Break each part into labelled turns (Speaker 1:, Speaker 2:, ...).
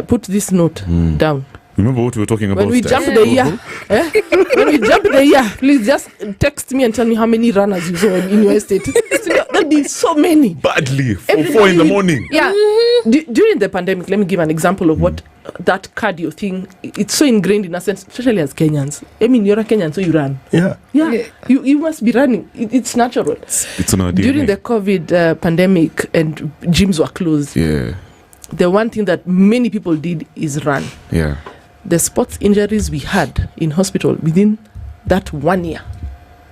Speaker 1: put this note down.
Speaker 2: Remember what we were talking about?
Speaker 1: When we jump the year, when we jump the year, please just text me and tell me how many runners you saw in your estate. That did so many.
Speaker 2: Badly. 4 in the morning.
Speaker 1: Yeah. During the pandemic, let me give an example of what that cardio thing, it's so ingrained in us, especially as Kenyans. I mean, you're a Kenyan, so you run.
Speaker 3: Yeah.
Speaker 1: You must be running. It's natural.
Speaker 2: It's an idea.
Speaker 1: During the COVID pandemic and gyms were closed, the one thing that many people did is run.
Speaker 2: Yeah.
Speaker 1: The sports injuries we had in hospital within that 1 year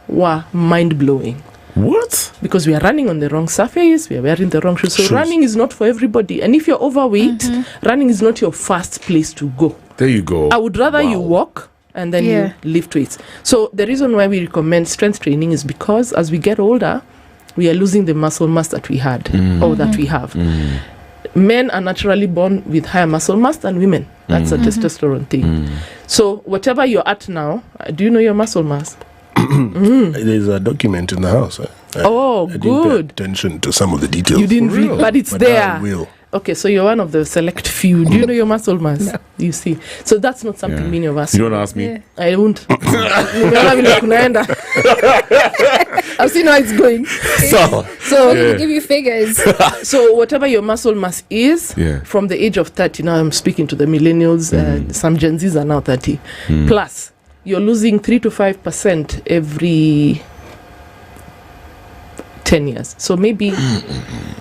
Speaker 1: were mind-blowing.
Speaker 2: What?
Speaker 1: Because we are running on the wrong surface, we are wearing the wrong shoes. So running is not for everybody. And if you're overweight, running is not your first place to go.
Speaker 2: There you go.
Speaker 1: I would rather you walk and then you lift weights. So the reason why we recommend strength training is because as we get older, we are losing the muscle mass that we had or that we have. Men are naturally born with higher muscle mass than women. That's a testosterone thing. So whatever you're at now, do you know your muscle mass?
Speaker 3: There's a document in the house. I
Speaker 1: good.
Speaker 3: didn't pay attention to some of the details.
Speaker 1: You didn't read, but it's there.
Speaker 3: I will.
Speaker 1: Okay, so you're one of the select few. Do you know your muscle mass? No. You see. So that's not something many of us.
Speaker 2: You don't ask me?
Speaker 1: Yeah. I won't. I've seen how it's going.
Speaker 4: So we'll give you figures.
Speaker 1: So whatever your muscle mass is, from the age of 30, now I'm speaking to the millennials, some Gen Zs are now 30, plus you're losing 3 to 5% every 10 years. So maybe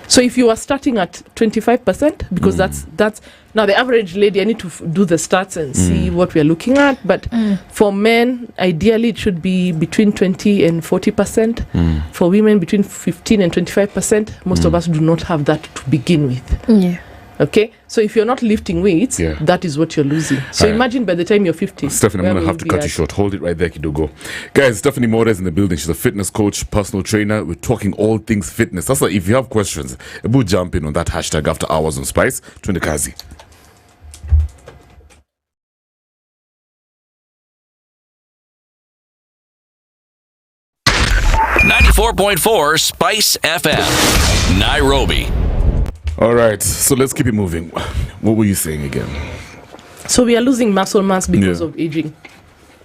Speaker 1: so if you are starting at 25%, because that's now the average lady, I need to do the stats and see what we are looking at, but for men ideally it should be between 20 and 40%. For women between 15 and 25%. Most of us do not have that to begin with. Okay, so if you're not lifting weights, that is what you're losing. So imagine by the time you're 50.
Speaker 2: Stephanie, I'm going to have to cut you short. Hold it right there, Kidogo. Guys, Stephanie Mwaura is in the building. She's a fitness coach, personal trainer. We're talking all things fitness. That's like, if you have questions, we'll jump in on that hashtag after hours on Spice. Twende kazi.
Speaker 5: .4 Spice FM, Nairobi.
Speaker 2: All right, so let's keep it moving. What were you saying again?
Speaker 1: So we are losing muscle mass because of aging.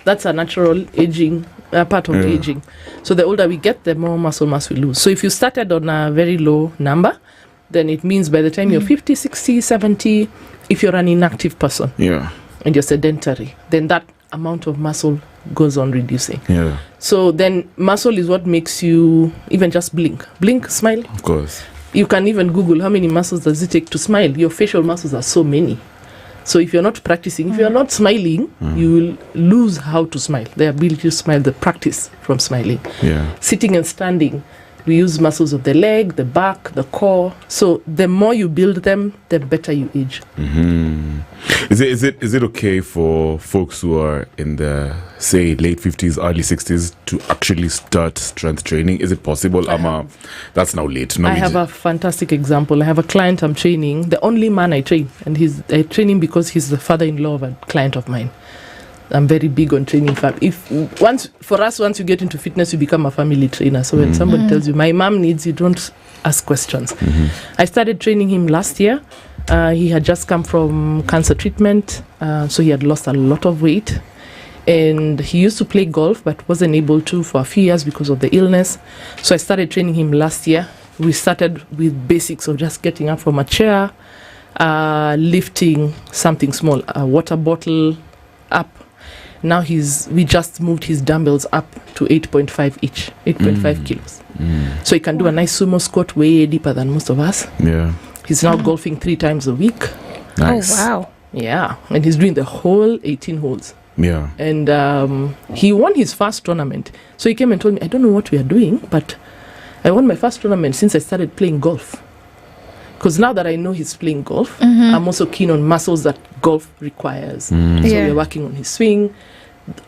Speaker 1: That's a natural aging, part of aging. So the older we get, the more muscle mass we lose. So if you started on a very low number, then it means by the time you're 50, 60, 70, if you're an inactive person and you're sedentary, then that amount of muscle goes on reducing. So then muscle is what makes you even just blink, smile.
Speaker 2: Of course.
Speaker 1: You can even Google how many muscles does it take to smile. Your facial muscles are so many. So if you're not practicing, if you're not smiling, you will lose how to smile. The ability to smile, the practice from smiling. Sitting and standing, we use muscles of the leg, the back, the core. So the more you build them, the better you age.
Speaker 2: Is it okay for folks who are in the, say, late 50s, early 60s to actually start strength training? Is it possible? That's now late.
Speaker 1: I have a fantastic example. I have a client I'm training, the only man I train, and I train him because he's the father-in-law of a client of mine. I'm very big on training. Once you get into fitness, you become a family trainer. So when somebody tells you, my mom needs you, don't ask questions. I started training him last year. He had just come from cancer treatment, so he had lost a lot of weight. And he used to play golf, but wasn't able to for a few years because of the illness. So I started training him last year. We started with basics of just getting up from a chair, lifting something small, a water bottle up. Now we just moved his dumbbells up to 8.5 each, 8.5 kilos. So he can do a nice sumo squat way deeper than most of us. He's now golfing 3 times a week.
Speaker 2: Nice.
Speaker 4: Oh, wow.
Speaker 1: Yeah, and he's doing the whole 18 holes. And he won his first tournament. So he came and told me, I don't know what we are doing, but I won my first tournament since I started playing golf. Because now that I know he's playing golf, I'm also keen on muscles that golf requires. So we're working on his swing.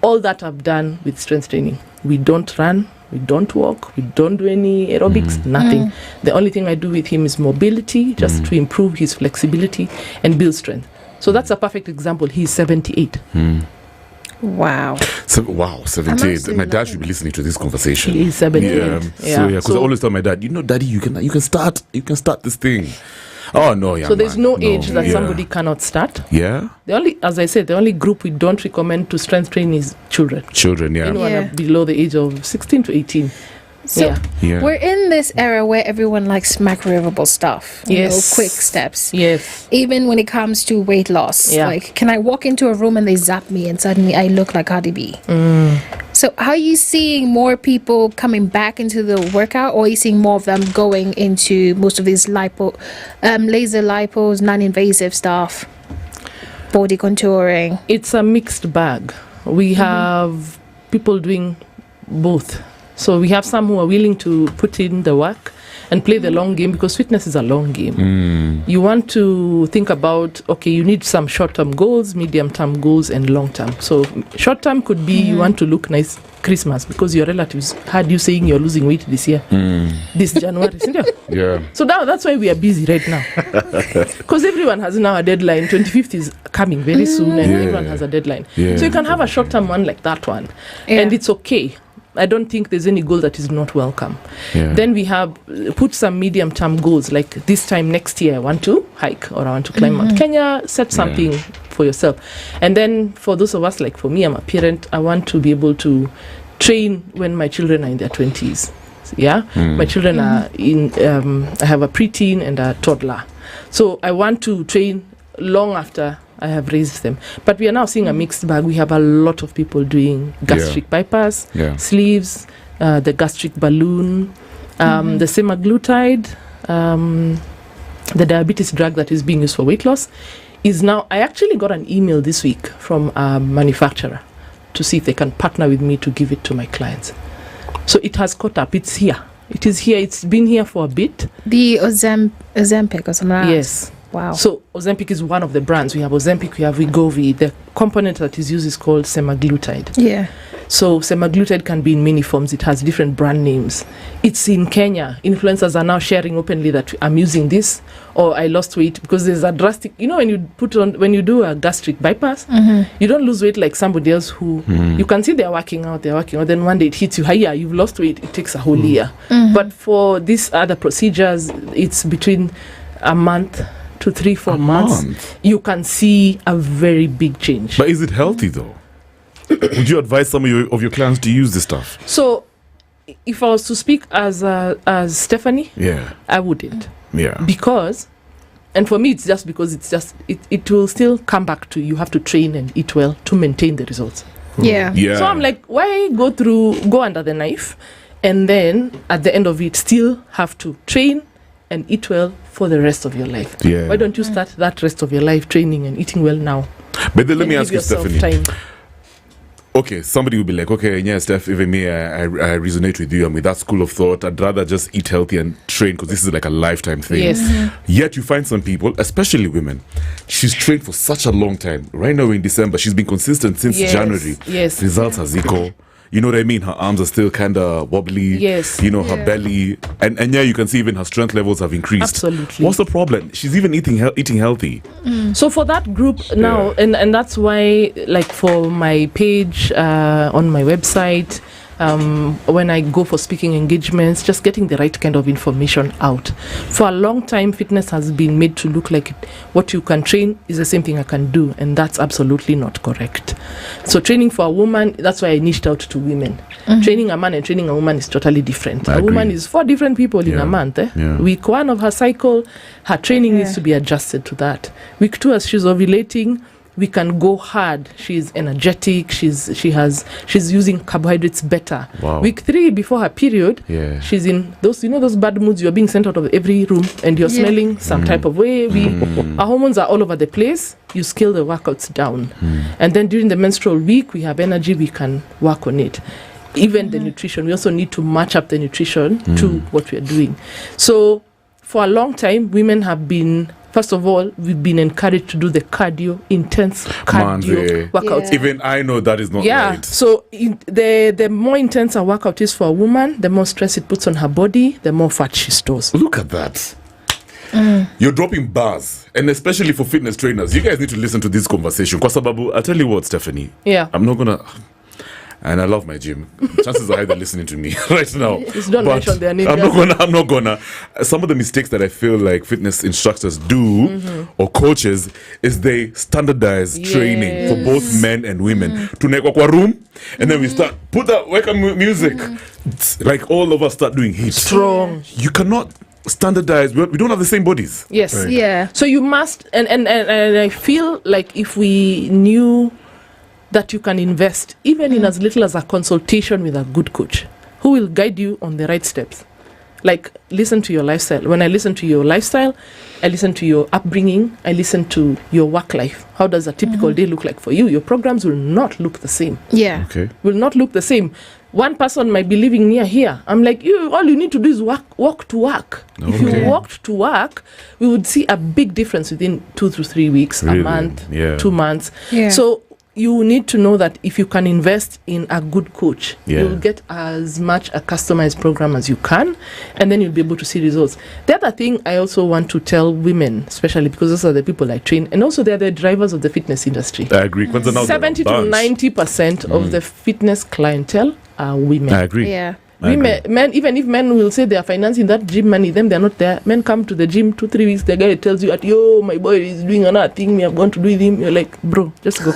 Speaker 1: All that I've done with strength training. We don't run, we don't walk, we don't do any aerobics, nothing. The only thing I do with him is mobility, just to improve his flexibility and build strength. So that's a perfect example. He's 78.
Speaker 4: Wow.
Speaker 2: Wow, 78. My dad should be listening to this conversation.
Speaker 1: He's 78.
Speaker 2: Because I always tell my dad, Daddy, you can start this thing. Oh no, yeah.
Speaker 1: So there's no age that
Speaker 2: yeah.
Speaker 1: somebody cannot start.
Speaker 2: Yeah.
Speaker 1: As I said, the only group we don't recommend to strength train is children.
Speaker 2: Children, yeah.
Speaker 1: Anyone below the age of 16 to 18.
Speaker 4: So
Speaker 2: Yeah.
Speaker 4: we're in this era where everyone likes microwavable stuff. You know,
Speaker 1: Yes.
Speaker 4: quick steps.
Speaker 1: Yes.
Speaker 4: Even when it comes to weight loss.
Speaker 1: Yeah.
Speaker 4: Like, can I walk into a room and they zap me and suddenly I look like Cardi B? So how are you seeing more people coming back into the workout, or are you seeing more of them going into most of these laser lipos, non-invasive stuff, body contouring?
Speaker 1: It's a mixed bag. We have people doing both. So we have some who are willing to put in the work and play the long game, because fitness is a long game. You want to think about, okay, you need some short-term goals, medium-term goals, and long-term. So short-term could be you want to look nice Christmas because your relatives had you saying you're losing weight this year, this January. Isn't it?
Speaker 2: Yeah.
Speaker 1: So now that's why we are busy right now, because everyone has now a deadline. 25th is coming very soon, and everyone has a deadline.
Speaker 2: Yeah.
Speaker 1: So you can have a short-term one like that one,
Speaker 4: Yeah.
Speaker 1: and it's okay. I don't think there's any goal that is not welcome.
Speaker 2: Yeah.
Speaker 1: Then we have put some medium-term goals, like this time next year I want to hike or I want to climb Mount Kenya. Set something for yourself. And then for those of us, like for me, I'm a parent, I want to be able to train when my children are in their 20s. Yeah, my children are in, I have a preteen and a toddler. So I want to train long after I have raised them. But we are now seeing a mixed bag. We have a lot of people doing gastric bypass, sleeves, the gastric balloon, the semaglutide, the diabetes drug that is being used for weight loss is now. I actually got an email this week from a manufacturer to see if they can partner with me to give it to my clients. So it has caught up. It's here. It is here. It's been here for a bit.
Speaker 4: The Ozempic or something like that?
Speaker 1: Yes.
Speaker 4: Wow.
Speaker 1: So Ozempic is one of the brands. We have Ozempic, we have Wegovy. The component that is used is called semaglutide.
Speaker 4: Yeah.
Speaker 1: So semaglutide can be in many forms. It has different brand names. It's in Kenya. Influencers are now sharing openly that I'm using this, or I lost weight, because there's a drastic, when you do a gastric bypass, you don't lose weight like somebody else who you can see they're working out, then one day it hits you, hiya, you've lost weight. It takes a whole year. But for these other procedures, it's between a month to 3-4 months. You can see a very big change.
Speaker 2: But is it healthy though? Would you advise some of your clients to use this stuff?
Speaker 1: So if I was to speak as Stephanie, I wouldn't.
Speaker 2: Yeah.
Speaker 1: Because, and for me it's just because it will still come back to you have to train and eat well to maintain the results.
Speaker 4: Yeah.
Speaker 1: So I'm like, why go under the knife and then at the end of it still have to train and eat well for the rest of your life?
Speaker 2: Yeah.
Speaker 1: Why don't you start that rest of your life training and eating well now?
Speaker 2: But then let me ask you,
Speaker 1: Give yourself
Speaker 2: Stephanie.
Speaker 1: time.
Speaker 2: Okay, somebody will be like, okay, yeah, Steph, even me, I resonate with you. I'm with that school of thought. I'd rather just eat healthy and train because this is like a lifetime thing.
Speaker 1: Yes.
Speaker 2: Yet you find some people, especially women, she's trained for such a long time. Right now we're in December. She's been consistent since January.
Speaker 1: Yes.
Speaker 2: Results are equal. You know what I mean? Her arms are still kind of wobbly.
Speaker 1: Yes.
Speaker 2: Her belly. And you can see even her strength levels have increased.
Speaker 1: Absolutely.
Speaker 2: What's the problem? She's even eating healthy.
Speaker 1: So for that group now, and that's why, like for my page on my website, when I go for speaking engagements, just getting the right kind of information out. For a long time, fitness has been made to look like what you can train is the same thing I can do, and that's absolutely not correct. So training for a woman, that's why I niched out to women. Training a man and training a woman is totally different.
Speaker 2: I
Speaker 1: A woman
Speaker 2: agree.
Speaker 1: is 4 different people in a month. Week 1 of her cycle, her training needs to be adjusted to that. Week 2, as she's ovulating, we can go hard. She's energetic. She's using carbohydrates better.
Speaker 2: Wow.
Speaker 1: Week 3, before her period, she's in those those bad moods. You're being sent out of every room and you're smelling some type of way. Our hormones are all over the place. You scale the workouts down, and then during the menstrual week, we have energy. We can work on it. Even the nutrition, we also need to match up the nutrition to what we're doing. So for a long time, women have been. First of all, we've been encouraged to do the intense cardio workouts.
Speaker 2: Even I know that is not right.
Speaker 1: So the more intense a workout is for a woman, the more stress it puts on her body, the more fat she stores.
Speaker 2: Look at that. You're dropping bars. And especially for fitness trainers, you guys need to listen to this conversation. Kwa sababu, I'll tell you what, Stephanie.
Speaker 1: Yeah.
Speaker 2: I'm not going to... and I love my gym. Chances are they're listening to me right now.
Speaker 1: Just don't
Speaker 2: But
Speaker 1: mention their name.
Speaker 2: I'm not gonna. Some of the mistakes that I feel like fitness instructors do or coaches is they standardize training for both men and women. Tunekwa kwa room, and then we start put that welcome music. Like all of us start doing heat.
Speaker 1: Strong.
Speaker 2: You cannot standardize. We don't have the same bodies.
Speaker 1: Yes.
Speaker 3: Right.
Speaker 4: Yeah.
Speaker 1: So you must, and I feel like if we knew that you can invest even in as little as a consultation with a good coach who will guide you on the right steps. Like, listen to your lifestyle. When I listen to your lifestyle, I listen to your upbringing, I listen to your work life. How does a typical day look like for you? Your programs will not look the same.
Speaker 4: Yeah.
Speaker 2: Okay.
Speaker 1: Will not look the same. One person might be living near here. I'm like, all you need to do is walk to work. If you
Speaker 2: Okay.
Speaker 1: walked to work, we would see a big difference within 2 to 3 weeks,
Speaker 2: Really?
Speaker 1: a month,
Speaker 2: Yeah.
Speaker 1: 2 months.
Speaker 4: Yeah.
Speaker 1: So you need to know that if you can invest in a good coach,
Speaker 2: Yeah.
Speaker 1: you'll get as much a customized program as you can, and then you'll be able to see results. The other thing I also want to tell women, especially because those are the people I train, and also they're the drivers of the fitness industry.
Speaker 2: I agree.
Speaker 1: 70 to 90% of the fitness clientele are women.
Speaker 2: I agree.
Speaker 4: Yeah.
Speaker 2: I agree.
Speaker 1: Men, even if men will say they are financing that gym money, them they're not there. Men come to the gym 2-3 weeks. The guy tells you, "Yo, my boy is doing another thing. Me, I'm going to do with him." You're like, "Bro, just go."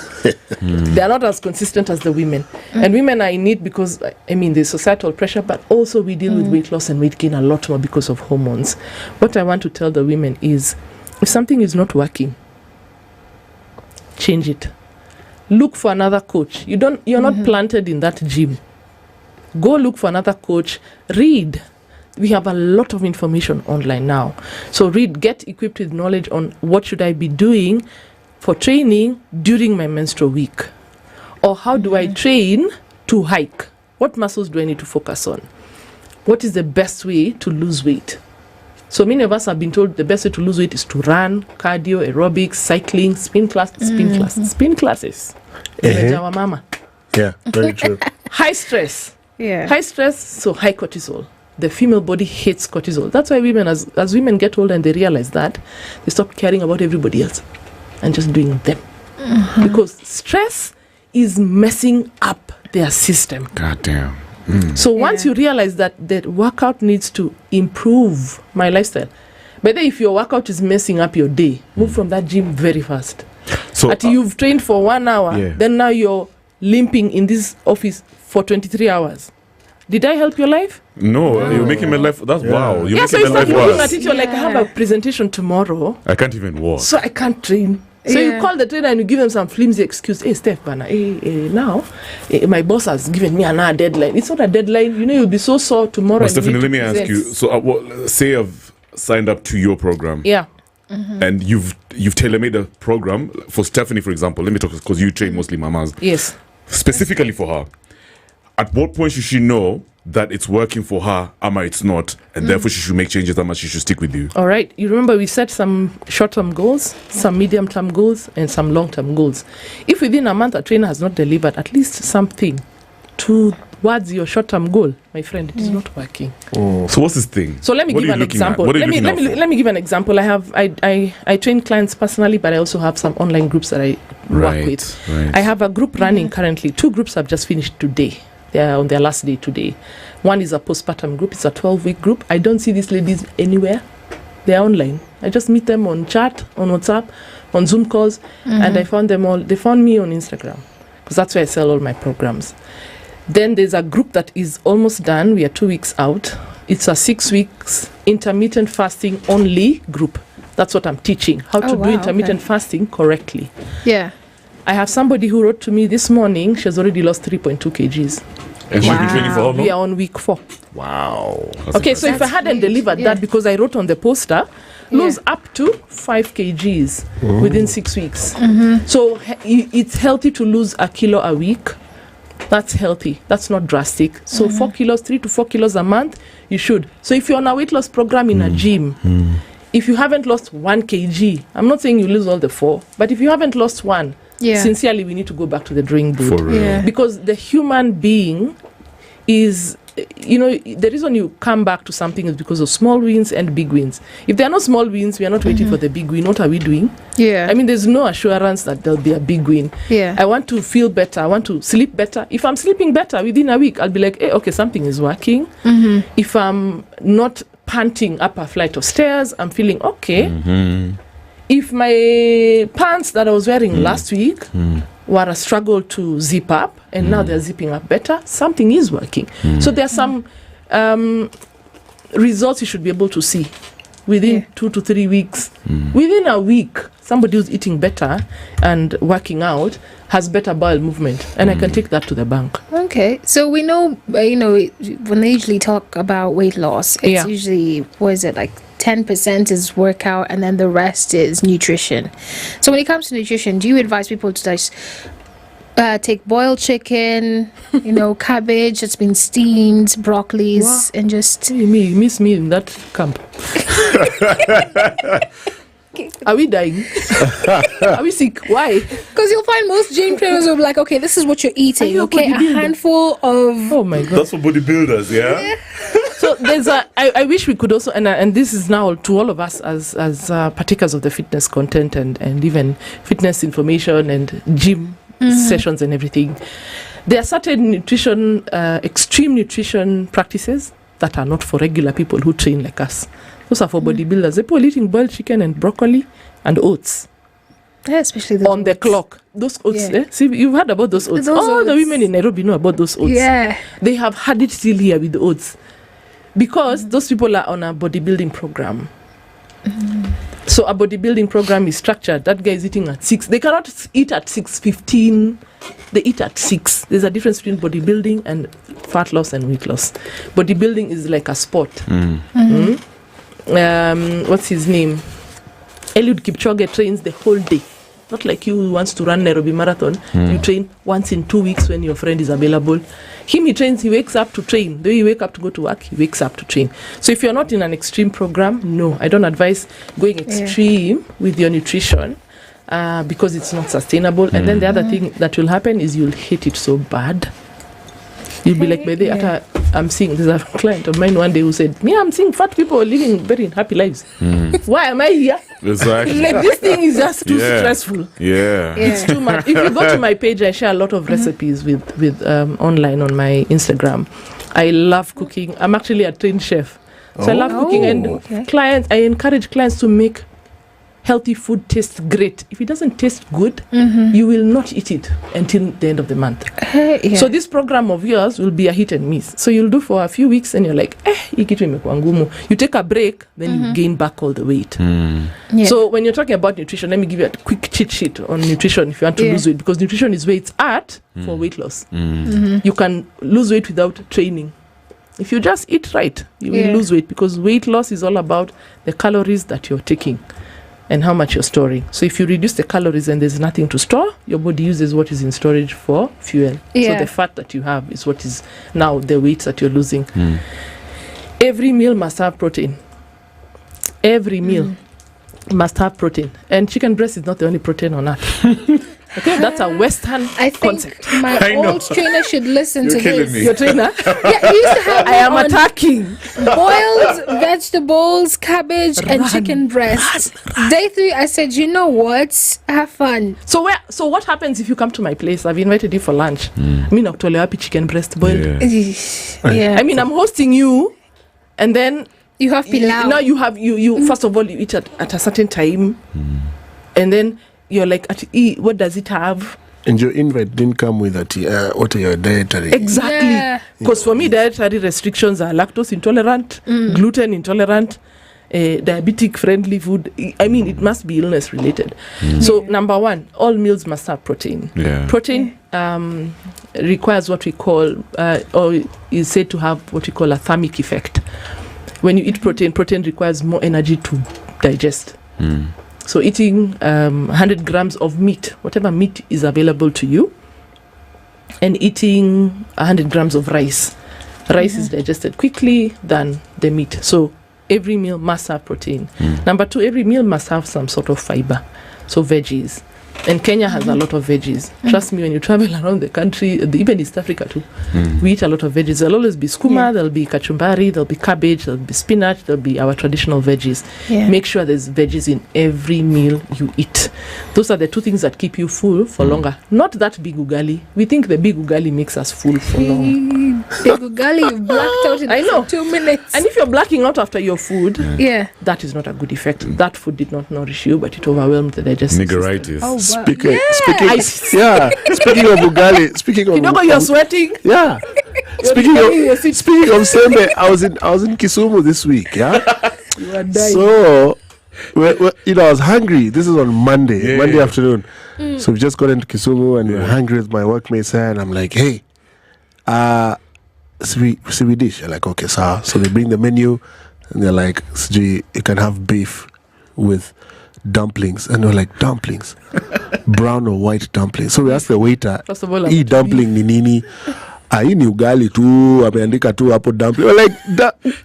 Speaker 1: They are not as consistent as the women, and women are in it because I mean there's societal pressure, but also we deal with weight loss and weight gain a lot more because of hormones. What I want to tell the women is, if something is not working, change it. Look for another coach. You're not planted in that gym. Go look for another coach. Read. We have a lot of information online now. So read, get equipped with knowledge on what should I be doing for training during my menstrual week. Or how do I train to hike? What muscles do I need to focus on? What is the best way to lose weight? So many of us have been told the best way to lose weight is to run, cardio, aerobics, cycling, spin classes. Imejawa mama.
Speaker 3: Yeah, very true.
Speaker 1: High stress.
Speaker 4: Yeah.
Speaker 1: High stress, so high cortisol. The female body hates cortisol. That's why women, as women get older and they realize that, they stop caring about everybody else and just doing them. Because stress is messing up their system.
Speaker 2: God damn.
Speaker 1: So once you realize that the workout needs to improve my lifestyle, but then if your workout is messing up your day, move from that gym very fast.
Speaker 2: So
Speaker 1: Until you've trained for 1 hour,
Speaker 2: Yeah.
Speaker 1: then now you're limping in this office for 23 hours. Did I help your life?
Speaker 2: no, you're making my life. That's wow. You're
Speaker 1: Yeah, so
Speaker 2: making
Speaker 1: it's
Speaker 2: my
Speaker 1: like
Speaker 2: life
Speaker 1: looking at
Speaker 2: worse.
Speaker 1: it, you're like, I have a presentation tomorrow,
Speaker 2: I can't even walk.
Speaker 1: so I can't train. So you
Speaker 4: Yeah.
Speaker 1: call the trainer and you give them some flimsy excuse. Hey, Steph, bana, now my boss has given me another deadline. It's not a deadline. You'll be so sore tomorrow.
Speaker 2: But
Speaker 1: and you
Speaker 2: Stephanie,
Speaker 1: need
Speaker 2: let
Speaker 1: to
Speaker 2: me ask
Speaker 1: present.
Speaker 2: you. So, say I've signed up to your program,
Speaker 1: Yeah.
Speaker 2: and you've tailor-made a program for Stephanie, for example. Let me talk because you train mostly mamas,
Speaker 1: Yes.
Speaker 2: specifically for her. At what point should she know that it's working for her, ama it's not, and therefore she should make changes, ama she should stick with you?
Speaker 1: All right. You remember we set some short-term goals, some medium-term goals, and some long-term goals. If within a month a trainer has not delivered at least something towards your short-term goal, my friend, it is not working.
Speaker 2: So what's this thing?
Speaker 1: So let me
Speaker 2: What
Speaker 1: give
Speaker 2: are you
Speaker 1: an
Speaker 2: looking at?
Speaker 1: example.
Speaker 2: What are you
Speaker 1: Let me
Speaker 2: looking out for?
Speaker 1: let me give an example. I train clients personally, but I also have some online groups that I work with.
Speaker 2: Right.
Speaker 1: I have a group running currently. 2 groups have just finished today. They are on their last day today. One is a postpartum group. It's a 12-week group. I don't see these ladies anywhere. They're online. I just meet them on chat, on WhatsApp, on Zoom calls, and I found them all. They found me on Instagram because that's where I sell all my programs. Then there's a group that is almost done. We are 2 weeks out. It's a 6 weeks intermittent fasting only group. That's what I'm teaching, how to
Speaker 4: Oh,
Speaker 1: do
Speaker 4: wow,
Speaker 1: intermittent
Speaker 4: okay.
Speaker 1: fasting correctly.
Speaker 4: Yeah.
Speaker 1: I have somebody who wrote to me this morning. She has already lost 3.2 kgs.
Speaker 2: And she's been training for how long?
Speaker 1: We are on week 4.
Speaker 2: Wow.
Speaker 1: Okay, so if I
Speaker 4: That's
Speaker 1: hadn't
Speaker 4: huge,
Speaker 1: delivered
Speaker 4: yeah.
Speaker 1: that because I wrote on the poster, lose up to 5 kgs within 6 weeks. So it's healthy to lose a kilo a week. That's healthy. That's not drastic. So 4 kilos, 3 to 4 kilos a month, you should. So if you're on a weight loss program in a gym, if you haven't lost 1 kg, I'm not saying you lose all the 4, but if you haven't lost 1,
Speaker 4: Yeah.
Speaker 1: sincerely, we need to go back to the drawing board.
Speaker 2: For real.
Speaker 4: Yeah.
Speaker 1: Because the human being is the reason you come back to something is because of small wins and big wins. If there are no small wins, we are not waiting for the big win. What are we doing?
Speaker 4: Yeah.
Speaker 1: I mean, there's no assurance that there'll be a big win.
Speaker 4: Yeah.
Speaker 1: I want to feel better. I want to sleep better. If I'm sleeping better within a week, I'll be like, hey, okay, something is working. If I'm not panting up a flight of stairs, I'm feeling okay. If my pants that I was wearing last week were a struggle to zip up, and now they're zipping up better, something is working. So there are some results you should be able to see within 2 to 3 weeks. Within a week, somebody who's eating better and working out has better bowel movement, and I can take that to the bank.
Speaker 4: Okay, so we know, when they usually talk about weight loss, it's usually, what is it, like 10% is workout and then the rest is nutrition. So when it comes to nutrition, do you advise people to just take boiled chicken, cabbage that's been steamed, broccolis, and just...
Speaker 1: You miss me in that camp. Are we dying? Are we sick? Why?
Speaker 4: Because you'll find most gym trainers will be like, okay, this is what you're eating. Okay, a handful of...
Speaker 1: Oh my God.
Speaker 3: That's for bodybuilders, yeah?
Speaker 1: So there's I wish we could also, and this is now to all of us as partakers of the fitness content and even fitness information and gym sessions and everything. There are certain extreme nutrition practices that are not for regular people who train like us. Those are for bodybuilders. People eating boiled chicken and broccoli and oats.
Speaker 4: Yeah, especially
Speaker 1: on the clock. Those oats.
Speaker 4: Yeah.
Speaker 1: See, you've heard about those oats. All the women in Nairobi know about those oats.
Speaker 4: Yeah.
Speaker 1: They have had it till here with the oats. Because those people are on a bodybuilding program. So a bodybuilding program is structured. That guy is eating at 6. They cannot eat at 6:15. They eat at 6. There's a difference between bodybuilding and fat loss and weight loss. Bodybuilding is like a sport. What's his name? Eliud Kipchoge trains the whole day. Not like you who wants to run Nairobi Marathon. You train once in 2 weeks when your friend is available. He trains, he wakes up to train. The way you wake up to go to work, he wakes up to train. So if you're not in an extreme program, no, I don't advise going extreme with your nutrition because it's not sustainable. And then the other thing that will happen is you'll hate it so bad. You'll be like, by the way, I'm seeing, there's a client of mine one day who said, I'm seeing fat people living very happy lives. Why am I here?
Speaker 2: Exactly.
Speaker 1: Like, this thing is just too stressful.
Speaker 2: Yeah.
Speaker 1: It's too much. If you go to my page, I share a lot of recipes with online on my Instagram. I love cooking. I'm actually a trained chef. So I love cooking, and clients, I encourage clients to make healthy food taste great. If it doesn't taste good, you will not eat it until the end of the month. So this program of yours will be a hit and miss. So you'll do for a few weeks and you're like, hii kitu imekuwa ngumu. You take a break, then you gain back all the weight. So when you're talking about nutrition, let me give you a quick cheat sheet on nutrition if you want to lose weight, because nutrition is where it's at for weight loss. You can lose weight without training. If you just eat right, you will lose weight, because weight loss is all about the calories that you're taking and how much you're storing. So if you reduce the calories and there's nothing to store, your body uses what is in storage for fuel. So the fat that you have is what is now the weight that you're losing. Every meal must have protein. Every meal must have protein. And chicken breast is not the only protein on earth. Okay, that's a Western concept.
Speaker 4: My old trainer should listen to this.
Speaker 2: Me.
Speaker 1: Your trainer?
Speaker 4: Yeah, he used to have
Speaker 1: I am attacking.
Speaker 4: boiled vegetables, cabbage, and chicken breast. Day 3, I said, you know what? Have fun.
Speaker 1: So what happens if you come to my place? I've invited you for lunch. I mean, happy chicken breast boiled.
Speaker 4: Yeah.
Speaker 1: I mean, I'm hosting you, and then
Speaker 4: You have pilau.
Speaker 1: Now you have you first of all you eat at a certain time, and then you're like, what does it have?
Speaker 3: And your invite didn't come with that. What are your dietary?
Speaker 1: Exactly. Because for me, dietary restrictions are lactose intolerant, gluten intolerant, diabetic friendly food. I mean, it must be illness related. So number one, all meals must have protein. Protein requires what we call, or is said to have what we call a thermic effect. When you eat protein requires more energy to digest. So eating 100 grams of meat, whatever meat is available to you, and eating 100 grams of rice. Rice is digested quickly than the meat. So every meal must have protein. Number two, every meal must have some sort of fiber. So veggies. And Kenya has a lot of veggies. Trust me, when you travel around the country, even East Africa too, we eat a lot of veggies. There'll always be skuma, there'll be kachumbari, there'll be cabbage, there'll be spinach, there'll be our traditional veggies. Make sure there's veggies in every meal you eat. Those are the two things that keep you full for longer. Not that big ugali. We think the big ugali makes us full for long.
Speaker 4: Big ugali, you blacked out in 2 minutes.
Speaker 1: And if you're blacking out after your food,
Speaker 4: that
Speaker 1: is not a good effect. That food did not nourish you, but it overwhelmed the digestive system.
Speaker 3: Oh, wow. Speaking of ugali,
Speaker 1: you know, you're sweating.
Speaker 3: Yeah. Speaking of sembe, I was in Kisumu this week. Yeah.
Speaker 1: You are dying.
Speaker 3: So, I was hungry. This is on Monday afternoon. So we just got into Kisumu and we were hungry with my workmates there, and I'm like, hey, we dish. I'm like, okay, sir. So they bring the menu, and they're like, you can have beef with dumplings. And we're like, dumplings? Brown or white dumplings? So we asked the waiter,
Speaker 1: first of all,
Speaker 3: hii dumpling ni nini? Hii ni ugali tu, ameandika tu hapo dumpling. We're like,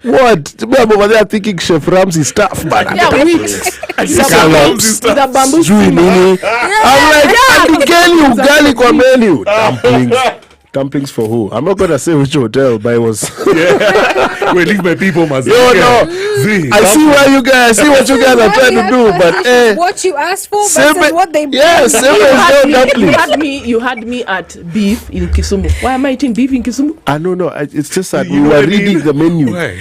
Speaker 3: what? I'm over there thinking Chef Ramsey stuff. But
Speaker 1: the bamboo
Speaker 3: nini? I'm like, andikeni ugali kwa menu. Dumplings for who? I'm not gonna say which hotel, but it was.
Speaker 2: Wait, leave my people must.
Speaker 3: No. I see what you guys are trying to do, but
Speaker 4: what you asked for versus what they brought.
Speaker 3: Yes,
Speaker 1: you had me at beef in Kisumu. Why am I eating beef in Kisumu?
Speaker 3: No. It's just that we were reading the menu.
Speaker 2: Why?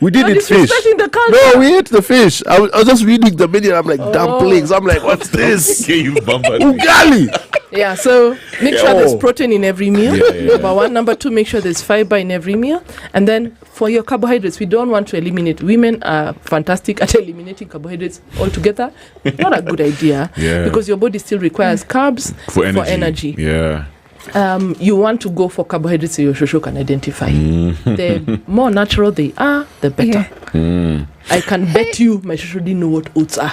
Speaker 3: We did it fish. No, we ate the fish. I was just reading the menu. I'm like, dumplings. I'm like, what's this? Ugali.
Speaker 1: Yeah, so make sure there's protein in every meal. Number one. Number two, make sure there's fiber in every meal. And then for your carbohydrates, we don't want to eliminate. Women are fantastic at eliminating carbohydrates altogether. Not a good idea because your body still requires carbs for energy.
Speaker 2: Yeah.
Speaker 1: You want to go for carbohydrates so your shosho can identify. The more natural they are, the better. I can bet you my shosho didn't know what oats are.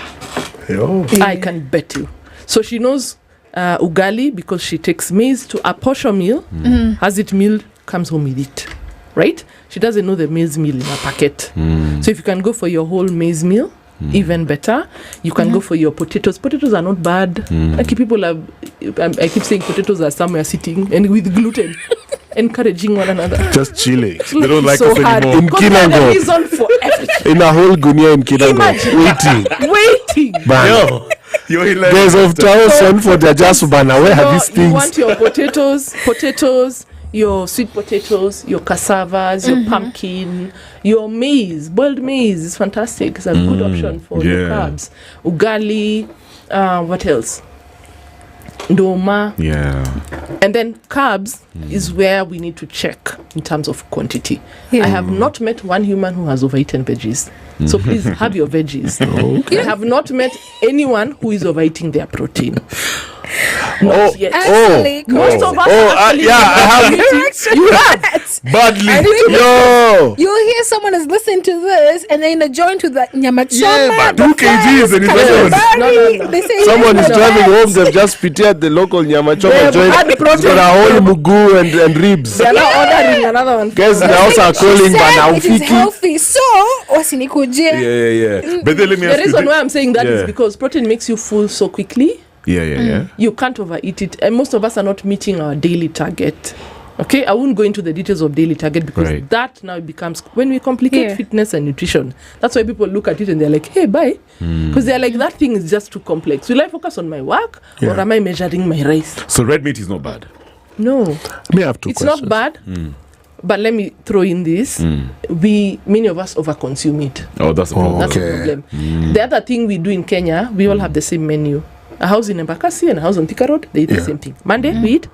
Speaker 1: I can bet you. So she knows ugali because she takes maize to a posho meal, has it milled, comes home with it. Right? She doesn't know the maize meal in a packet. So if you can go for your whole maize meal, even better. You can go for your potatoes. Potatoes are not bad. Like people are, I keep saying potatoes are somewhere sitting and with gluten, encouraging one another.
Speaker 3: Just chilling.
Speaker 2: They don't like us anymore.
Speaker 3: In Kinango.
Speaker 1: Reason for everything.
Speaker 3: In a whole gunia in Kinango.
Speaker 1: Waiting.
Speaker 3: There's of thousand for the just banana. Where have these things?
Speaker 1: You want your potatoes, your sweet potatoes, your cassavas, your pumpkin, your maize. Boiled maize is fantastic. It's a good option for your carbs. Ugali, what else? Ndoma.
Speaker 2: Yeah.
Speaker 1: And then carbs is where we need to check in terms of quantity. I have not met one human who has overeaten veggies. So please have your veggies. I have not met anyone who is overeating their protein. Not yet.
Speaker 4: Actually,
Speaker 1: most of us are actually
Speaker 4: you have
Speaker 3: badly.
Speaker 4: You'll hear someone is listening to this and then they join to the nyama choma.
Speaker 2: 2 kgs and
Speaker 1: No.
Speaker 4: They say
Speaker 3: Someone is driving home. They've just prepared the local nyama choma joint. It's got a whole mugu and ribs.
Speaker 1: They're not ordering another one.
Speaker 3: Guys, they also are calling
Speaker 4: it is
Speaker 3: Banaufiki.
Speaker 4: healthy. So, wasinikuje.
Speaker 2: Yeah. But then let me
Speaker 1: The
Speaker 2: ask
Speaker 1: reason
Speaker 2: you.
Speaker 1: why I'm saying that is because protein makes you full so quickly.
Speaker 2: Yeah.
Speaker 1: You can't overeat it, and most of us are not meeting our daily target. Okay, I won't go into the details of daily target because that now becomes when we complicate fitness and nutrition. That's why people look at it and they're like, hey, bye, because they're like, that thing is just too complex. Will I focus on my work or am I measuring my rice?
Speaker 2: So red meat is not bad.
Speaker 1: No,
Speaker 3: May I have two
Speaker 1: it's
Speaker 3: questions?
Speaker 1: not bad. But let me throw in this. Many of us overconsume it.
Speaker 2: Oh, that's a problem.
Speaker 1: That's the problem. The other thing we do in Kenya, we all have the same menu. A house in Embakasi and a house on Thika Road, they eat the same thing. Monday, we eat.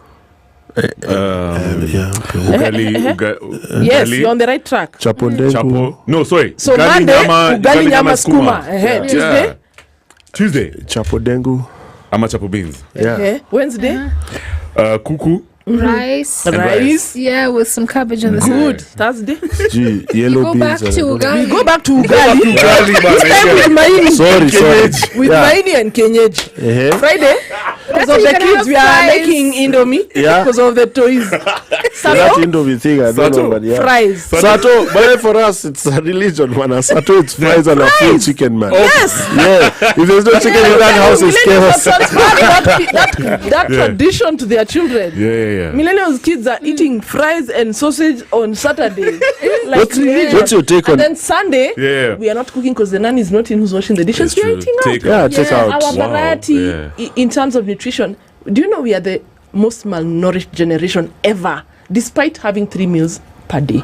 Speaker 1: Yes, you're on the right track.
Speaker 3: Chapo.
Speaker 2: No, sorry.
Speaker 1: So Monday, ugali nyama skuma.
Speaker 2: Tuesday.
Speaker 3: Chapo dengu.
Speaker 2: Ama chapo beans.
Speaker 1: Wednesday,
Speaker 2: Kuku.
Speaker 4: Rice. Yeah, with some cabbage on the side.
Speaker 1: Good. Thursday,
Speaker 3: Yellow
Speaker 4: Go back
Speaker 3: beans.
Speaker 4: to ugali.
Speaker 1: we go back to ugali. With maini.
Speaker 3: Sorry.
Speaker 1: With maini and kenyeji. Friday, because of the kids, we are making Indomie.
Speaker 3: Yeah.
Speaker 1: Because of the toys.
Speaker 3: That
Speaker 1: Sato,
Speaker 3: Indomie thing, I don't know, but yeah.
Speaker 1: fries.
Speaker 3: Sato, but for us, it's a religion, man. Sato, it's fries and a full chicken, man.
Speaker 1: Yes.
Speaker 3: Yeah. If there's no chicken in that house, it's chaos.
Speaker 1: That tradition to their children.
Speaker 2: Yeah.
Speaker 1: Millennials kids are eating fries and sausage on Saturday.
Speaker 3: What's your take on?
Speaker 1: And then Sunday,
Speaker 2: Yeah.
Speaker 1: we are not cooking because the nanny is not in who's washing the dishes.
Speaker 2: That's
Speaker 1: We are
Speaker 2: true.
Speaker 1: eating
Speaker 2: Take
Speaker 1: out.
Speaker 2: out.
Speaker 3: Yeah, take out.
Speaker 1: Our
Speaker 2: Wow.
Speaker 1: variety
Speaker 2: Yeah.
Speaker 1: in terms of nutrition. Do you know we are the most malnourished generation ever, despite having 3 meals per day?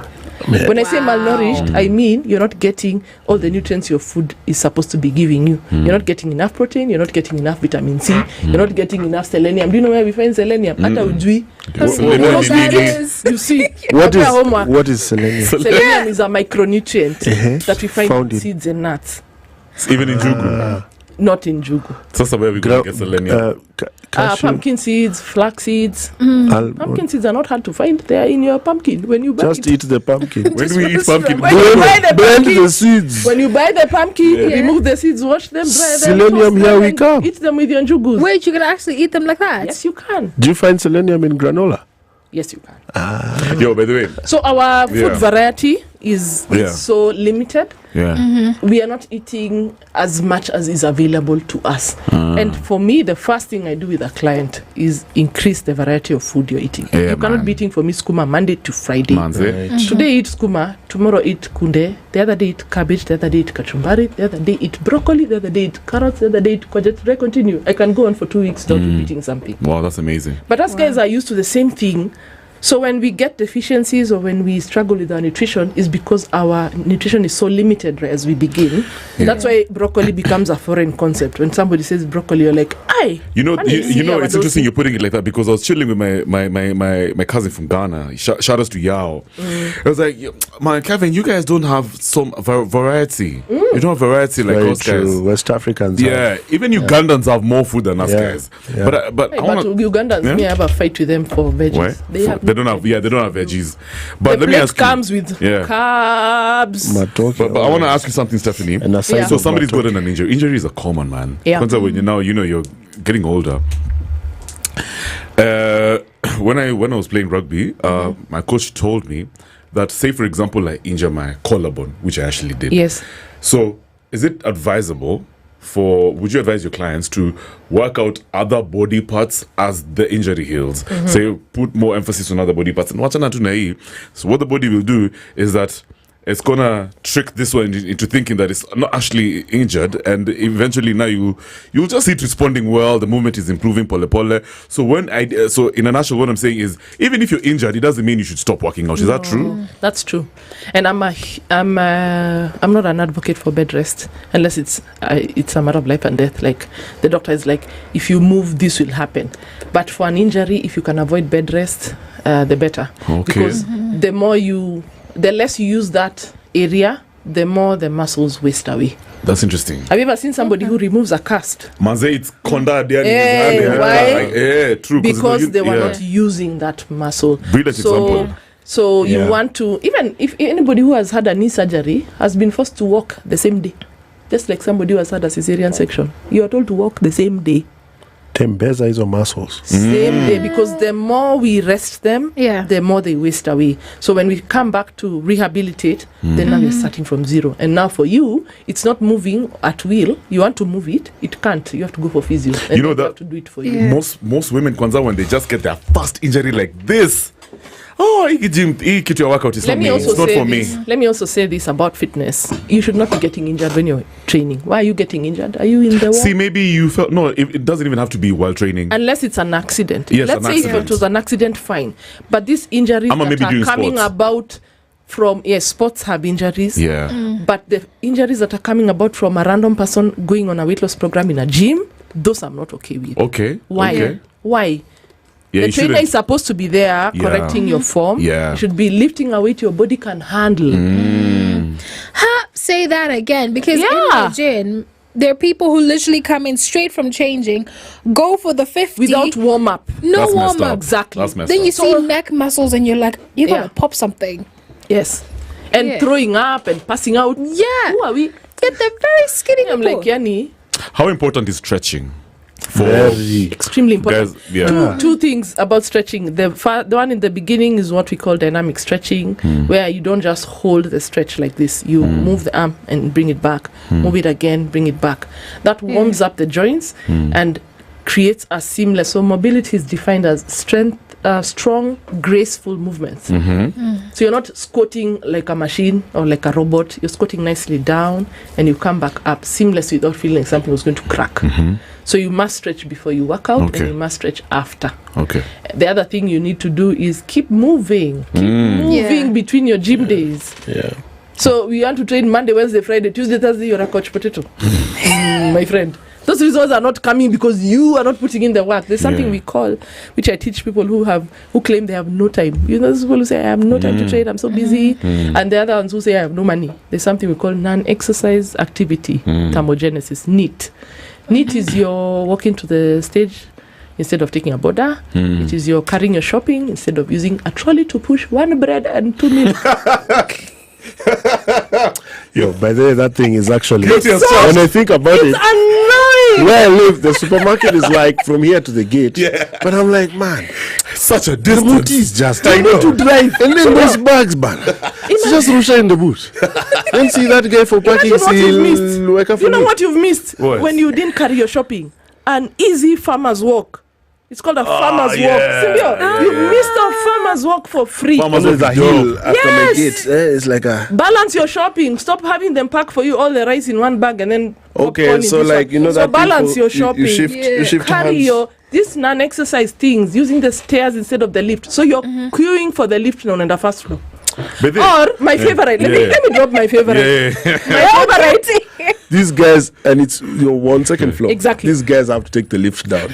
Speaker 3: Yeah.
Speaker 1: When I say malnourished, I mean you're not getting all the nutrients your food is supposed to be giving you. You're not getting enough protein, you're not getting enough vitamin C, you're not getting enough selenium. Do you know where we find selenium? Hata ujui. You see,
Speaker 3: What
Speaker 1: homework.
Speaker 3: what is selenium?
Speaker 1: Selenium is a micronutrient that we find
Speaker 3: Found
Speaker 1: in
Speaker 3: it.
Speaker 1: seeds and nuts,
Speaker 2: Even in Jugu.
Speaker 1: not in jugu.
Speaker 2: That's where we going to get selenium.
Speaker 3: Cashew,
Speaker 1: Pumpkin seeds, flax seeds.
Speaker 3: almond.
Speaker 1: Pumpkin seeds are not hard to find. They are in your pumpkin when you buy
Speaker 3: Just
Speaker 1: it.
Speaker 3: eat the pumpkin.
Speaker 2: When do we eat pumpkin?
Speaker 1: When you buy the
Speaker 3: Blend
Speaker 1: pumpkin,
Speaker 3: the seeds.
Speaker 1: when you buy the pumpkin, remove the seeds, wash them, dry them,
Speaker 3: Selenium,
Speaker 1: toast
Speaker 3: here
Speaker 1: them,
Speaker 3: we
Speaker 1: and
Speaker 3: come.
Speaker 1: Eat them with your njugus.
Speaker 4: Wait, you can actually eat them like that?
Speaker 1: Yes, you can.
Speaker 3: Do you find selenium in granola?
Speaker 1: Yes, you can.
Speaker 2: Yo, by the way.
Speaker 1: So our food
Speaker 2: Yeah.
Speaker 1: variety is
Speaker 2: Yeah.
Speaker 1: so limited.
Speaker 2: Yeah.
Speaker 1: We are not eating as much as is available to us. And for me, the first thing I do with a client is increase the variety of food you're eating.
Speaker 2: Yeah,
Speaker 1: You cannot
Speaker 2: man.
Speaker 1: be eating for me skuma Monday to Friday.
Speaker 2: Manze.
Speaker 1: Today eat skuma, tomorrow eat kunde, the other day eat cabbage, the other day eat kachumbari, the other day eat broccoli, the other day eat carrots, the other day eat courgette. I continue. I can go on for 2 weeks without eating something.
Speaker 2: Wow, that's amazing.
Speaker 1: But us guys are used to the same thing. So when we get deficiencies or when we struggle with our nutrition is because our nutrition is so limited right as we begin. That's why broccoli becomes a foreign concept. When somebody says broccoli, you're like, aye.
Speaker 2: You know,
Speaker 1: man, see
Speaker 2: you know,
Speaker 1: our
Speaker 2: it's interesting
Speaker 1: dosing.
Speaker 2: you're putting it like that because I was chilling with my cousin from Ghana. Shout outs to Yao. I was like, man, Kevin, you guys don't have some variety. You don't have variety like
Speaker 3: Very
Speaker 2: us
Speaker 3: true.
Speaker 2: guys.
Speaker 3: West Africans. have.
Speaker 2: Yeah, even Ugandans have more food than us
Speaker 3: Yeah.
Speaker 2: guys.
Speaker 3: Yeah.
Speaker 2: But
Speaker 1: Hey,
Speaker 2: I
Speaker 1: but
Speaker 2: want
Speaker 1: Ugandans,
Speaker 2: Yeah?
Speaker 1: me have a fight with them for veggies.
Speaker 2: Why?
Speaker 1: They have
Speaker 2: They don't have veggies. But
Speaker 1: the
Speaker 2: let me
Speaker 1: plate
Speaker 2: ask
Speaker 1: comes
Speaker 2: you.
Speaker 1: with
Speaker 2: Yeah.
Speaker 1: carbs.
Speaker 3: Matoke.
Speaker 2: But I want to ask you something, Stephanie.
Speaker 3: And a side
Speaker 1: Yeah.
Speaker 2: So
Speaker 3: of
Speaker 2: somebody's
Speaker 3: matoke.
Speaker 2: gotten an injury. Injuries are common, man.
Speaker 1: Yeah.
Speaker 2: Kwanza when you're getting older. When I was playing rugby, my coach told me that, say for example, I injure my collarbone, which I actually did.
Speaker 1: Yes.
Speaker 2: So is it advisable would you advise your clients to work out other body parts as the injury heals? Say put more emphasis on other body parts. And wachana tu na hii. So what the body will do is that it's gonna trick this one into thinking that it's not actually injured, and eventually now you'll just see it responding well. The movement is improving, pole pole. So so in a nutshell, what I'm saying is, even if you're injured, it doesn't mean you should stop working out. Is that true?
Speaker 1: That's true, and I'm not an advocate for bed rest unless it's a matter of life and death. Like the doctor is like, if you move, this will happen. But for an injury, if you can avoid bed rest, the better.
Speaker 2: Okay.
Speaker 1: Because the less you use that area, the more the muscles waste away.
Speaker 2: That's interesting.
Speaker 1: Have you ever seen somebody who removes a cast
Speaker 2: Manze, it's conda there.
Speaker 1: why?
Speaker 2: True.
Speaker 1: because they were not using that muscle?
Speaker 2: Brilliant example.
Speaker 1: So you
Speaker 3: Yeah.
Speaker 1: want to, even if anybody who has had a knee surgery has been forced to walk the same day, just like somebody who has had a cesarean section, you are told to walk the same day.
Speaker 3: Tembeza hizo muscles.
Speaker 1: Same day, because the more we rest them,
Speaker 4: Yeah.
Speaker 1: the more they waste away. So when we come back to rehabilitate, then now we're starting from zero. And now for you, it's not moving at will. You want to move it, it can't. You have to go for physio. And
Speaker 2: You know
Speaker 1: they
Speaker 2: that-
Speaker 1: have to do it for you.
Speaker 4: Yeah.
Speaker 2: Most women kwanza when they just get their first injury like this, hii kitu ya workout is
Speaker 1: Let
Speaker 2: not
Speaker 1: me
Speaker 2: me.
Speaker 1: also
Speaker 2: It's not
Speaker 1: say
Speaker 2: for me.
Speaker 1: this. Let me also say this about fitness. You should not be getting injured when you're training. Why are you getting injured? Are you in the war?
Speaker 2: See, maybe you felt no. It doesn't even have to be while training.
Speaker 1: Unless it's an accident.
Speaker 2: Yes,
Speaker 1: Let's
Speaker 2: an
Speaker 1: say if
Speaker 2: accident.
Speaker 1: it was an accident, fine. But these injuries
Speaker 2: Ama maybe
Speaker 1: that are
Speaker 2: doing
Speaker 1: coming
Speaker 2: sports.
Speaker 1: about from, yes, sports have injuries.
Speaker 2: Yeah.
Speaker 1: But the injuries that are coming about from a random person going on a weight loss program in a gym, those I'm not okay with.
Speaker 2: Okay.
Speaker 1: Why?
Speaker 2: Okay.
Speaker 1: Why?
Speaker 2: Yeah,
Speaker 1: The
Speaker 2: you
Speaker 1: trainer
Speaker 2: shouldn't.
Speaker 1: is supposed to be there correcting your form.
Speaker 2: Yeah.
Speaker 1: You should be lifting a weight your body can handle.
Speaker 4: Say that again, because in
Speaker 1: Yeah.
Speaker 4: the gym, there are people who literally come in straight from changing, go for the 50
Speaker 1: Without warm up.
Speaker 4: no
Speaker 2: That's messed
Speaker 4: warm
Speaker 2: up.
Speaker 4: up.
Speaker 1: Exactly.
Speaker 2: That's messed
Speaker 4: Then you
Speaker 2: up.
Speaker 4: see neck muscles, and you're like, you're
Speaker 1: Yeah.
Speaker 4: gonna pop something.
Speaker 1: Yes. And
Speaker 4: Yeah.
Speaker 1: throwing up and passing out.
Speaker 4: Yeah.
Speaker 1: Who are we?
Speaker 4: Yeah, they're very skinny
Speaker 1: I'm
Speaker 4: people.
Speaker 1: like, Yani,
Speaker 2: How important is stretching?
Speaker 3: Very.
Speaker 1: Extremely important.
Speaker 2: Guys, yeah.
Speaker 1: Two things about stretching. The one in the beginning is what we call dynamic stretching, where you don't just hold the stretch like this. You move the arm and bring it back. Move it again, bring it back. That warms up the joints and creates a seamless. So mobility is defined as strong, graceful movements. So you're not squatting like a machine or like a robot. You're squatting nicely down and you come back up seamlessly without feeling like something was going to crack. So you must stretch before you work out and you must stretch after.
Speaker 2: Okay.
Speaker 1: The other thing you need to do is keep moving. Keep moving between your gym days.
Speaker 3: Yeah.
Speaker 1: So we want to train Monday, Wednesday, Friday, Tuesday, Thursday, you're a couch potato. My friend. Those results are not coming because you are not putting in the work. There's something we call, which I teach people who claim they have no time. You know, those people who say, I have no time to train, I'm so busy. And the other ones who say, I have no money. There's something we call non-exercise activity, thermogenesis, NEAT. NEAT is your walking to the stage instead of taking a border. It is your carrying your shopping instead of using a trolley to push one bread and 2 milk.
Speaker 3: Yo, by the way, that thing is actually,
Speaker 2: Get yourself.
Speaker 3: when I think about it,
Speaker 1: Annoying!
Speaker 3: where I live, the supermarket is like from here to the gate.
Speaker 2: Yeah.
Speaker 3: But I'm like, man,
Speaker 2: Such a
Speaker 3: the boot
Speaker 2: distance.
Speaker 3: is just,
Speaker 2: I know.
Speaker 3: to drive. And then those bags, man. It's just Rusha in the boot. Then see that guy for parking,
Speaker 1: Imagine what you've missed. You know
Speaker 3: me.
Speaker 1: what you've missed
Speaker 2: What?
Speaker 1: when you didn't carry your shopping? An easy farmer's walk. It's called a farmer's walk.
Speaker 2: yeah.
Speaker 1: You missed a farmer's walk for free.
Speaker 2: Farmer's
Speaker 3: There's a
Speaker 2: walk.
Speaker 3: hill after my
Speaker 1: Yes.
Speaker 3: gate. It's like a...
Speaker 1: Balance your shopping. Stop having them pack for you all the rice in one bag and then
Speaker 3: Okay,
Speaker 1: popcorn in
Speaker 3: so
Speaker 1: this
Speaker 3: like,
Speaker 1: one.
Speaker 3: you know
Speaker 1: so
Speaker 3: that
Speaker 1: balance
Speaker 3: people-
Speaker 1: your shopping.
Speaker 3: you shift
Speaker 1: Carry
Speaker 3: hands.
Speaker 1: your these non-exercise things using the stairs instead of the lift. So you're queuing for the lift on the first floor.
Speaker 2: But
Speaker 1: Or my favorite. Let me drop my favorite.
Speaker 2: yeah.
Speaker 1: My favorite.
Speaker 3: These guys, and it's your 1 second floor.
Speaker 1: Exactly.
Speaker 3: These guys have to take the lift down.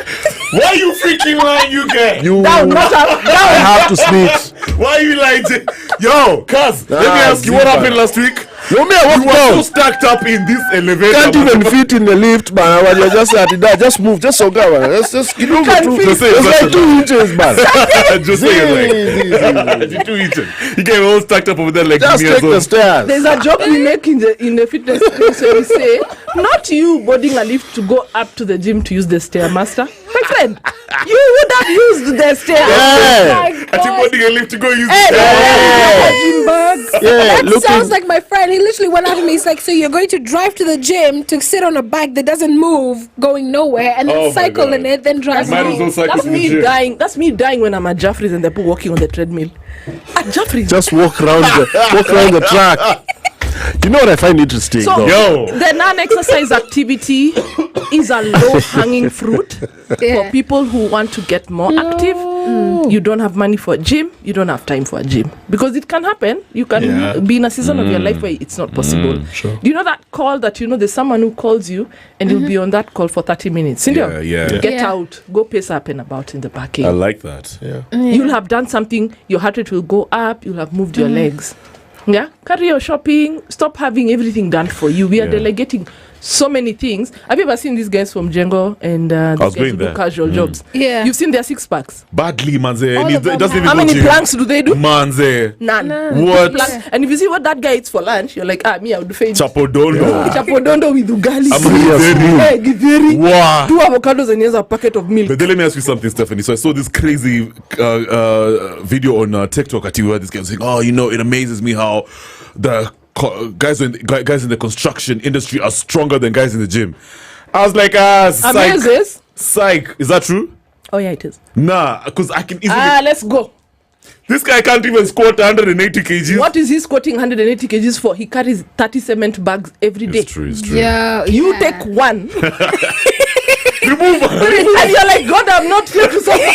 Speaker 2: Why you freaking lying, you guys?
Speaker 3: You
Speaker 1: Down, not up.
Speaker 3: I
Speaker 1: Down.
Speaker 3: have to snitch.
Speaker 2: Why are you lying? Yo, Kaz, let me ask you what
Speaker 3: Ziba.
Speaker 2: happened last week.
Speaker 3: No, me, I
Speaker 2: You
Speaker 3: walk
Speaker 2: were so
Speaker 3: down.
Speaker 2: stacked up in this elevator.
Speaker 3: Can't even fit in the lift, man. I was just at that. Just move. Just so go, man. Just keep moving.
Speaker 2: Just say
Speaker 3: It's like
Speaker 2: it's
Speaker 3: 2 inches, man.
Speaker 2: Just say it like. 2 inches. You get all stacked up over there like
Speaker 3: Just
Speaker 2: me
Speaker 3: take
Speaker 2: as well.
Speaker 3: the stairs.
Speaker 1: There's a joke we make in the fitness space where we say, not you boarding a lift to go up to the gym to use the stairmaster. My friend, you would have used the stairs.
Speaker 3: Yeah.
Speaker 2: I think wanting a lift to go use
Speaker 1: Hey,
Speaker 2: the
Speaker 1: gym bag.
Speaker 3: Yeah,
Speaker 4: That sounds like my friend. He literally went out to me. He's like, so you're going to drive to the gym to sit on a bike that doesn't move, going nowhere, and then
Speaker 2: Oh my
Speaker 4: cycle
Speaker 2: God.
Speaker 4: in it, then drive
Speaker 2: Might as
Speaker 4: home.
Speaker 2: well cycle
Speaker 1: That's
Speaker 2: to the
Speaker 1: me
Speaker 2: gym.
Speaker 1: dying. That's me dying when I'm at Jaffrey's and they're walking on the treadmill. At Jaffrey's.
Speaker 3: Just walk around the track. You know what I find interesting,
Speaker 1: So
Speaker 3: though?
Speaker 2: Yo.
Speaker 1: the non-exercise activity is a low-hanging fruit for people who want to get more active. You don't have money for a gym. You don't have time for a gym because it can happen. You can be in a season of your life where it's not possible.
Speaker 3: Sure.
Speaker 1: Do you know that call that there's someone who calls you and you'll be on that call for 30 minutes? Cynthia,
Speaker 2: Yeah.
Speaker 1: Get
Speaker 4: Yeah.
Speaker 1: out. Go pace up and about in the parking.
Speaker 2: I like that.
Speaker 3: Yeah.
Speaker 1: You'll have done something. Your heart rate will go up. You'll have moved your legs. Yeah, carry your shopping. Stop having everything done for you. We are delegating so many things. Have you ever seen these guys from Django and
Speaker 2: was
Speaker 1: these guys
Speaker 2: going
Speaker 1: who do
Speaker 2: there.
Speaker 1: casual jobs?
Speaker 4: Yeah.
Speaker 1: You've seen their six packs.
Speaker 2: Badly, manze.
Speaker 4: All
Speaker 2: And
Speaker 4: of
Speaker 2: it
Speaker 4: them
Speaker 2: doesn't even
Speaker 1: How
Speaker 2: go
Speaker 1: many
Speaker 2: gym.
Speaker 1: planks do they do?
Speaker 2: Manze.
Speaker 1: None.
Speaker 2: What?
Speaker 1: Planks. And if you see what that guy eats for lunch, you're like, me, I would faint.
Speaker 2: Chapodondo.
Speaker 1: Chapodondo with ugali,
Speaker 2: I'm
Speaker 1: egg, githeri,
Speaker 2: Wow.
Speaker 1: 2 avocados, and here's a packet of milk.
Speaker 2: But then let me ask you something, Stephanie. So I saw this crazy video on TikTok at you where this guy was saying, "Oh, it amazes me how the guys in the construction industry are stronger than guys in the gym." I was like, psych.
Speaker 1: Amazes?
Speaker 2: Psych. Is that true?
Speaker 1: Oh, yeah, it is.
Speaker 2: Nah, because I can easily.
Speaker 1: Let's go.
Speaker 2: This guy can't even squat 180 kgs.
Speaker 1: What is he squatting 180 kgs for? He carries 30 cement bags every day.
Speaker 2: It's true. It's true.
Speaker 4: Yeah.
Speaker 1: You take one.
Speaker 2: Remove.
Speaker 1: And you're like, God, I'm not here to suffer.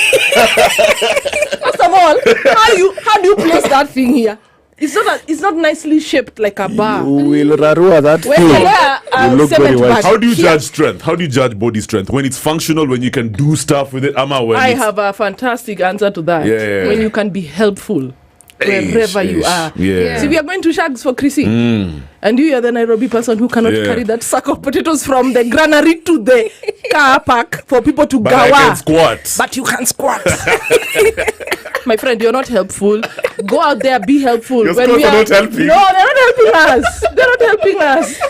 Speaker 1: First of all, how do you place that thing here? It's not nicely shaped like a bar.
Speaker 3: You will rarua that
Speaker 1: When
Speaker 3: thing.
Speaker 1: you wear a
Speaker 3: You look very
Speaker 1: cement
Speaker 3: white.
Speaker 1: bag,
Speaker 2: How do you
Speaker 1: here,
Speaker 2: judge strength? How do you judge body strength? When it's functional, when you can do stuff with it? When
Speaker 1: I
Speaker 2: it's-
Speaker 1: have a fantastic answer to that.
Speaker 2: Yeah.
Speaker 1: When you can be helpful wherever you are.
Speaker 2: Yeah.
Speaker 1: See, we are going to Shags for Chrissy. And you are the Nairobi person who cannot
Speaker 2: Yeah.
Speaker 1: carry that sack of potatoes from the granary to the car park for people to
Speaker 2: But I
Speaker 1: gawa.
Speaker 2: can squat.
Speaker 1: But you can squat. My friend, you're not helpful. Go out there, be helpful.
Speaker 2: Your squats are not helping.
Speaker 1: No, they're not helping us. They're not helping us.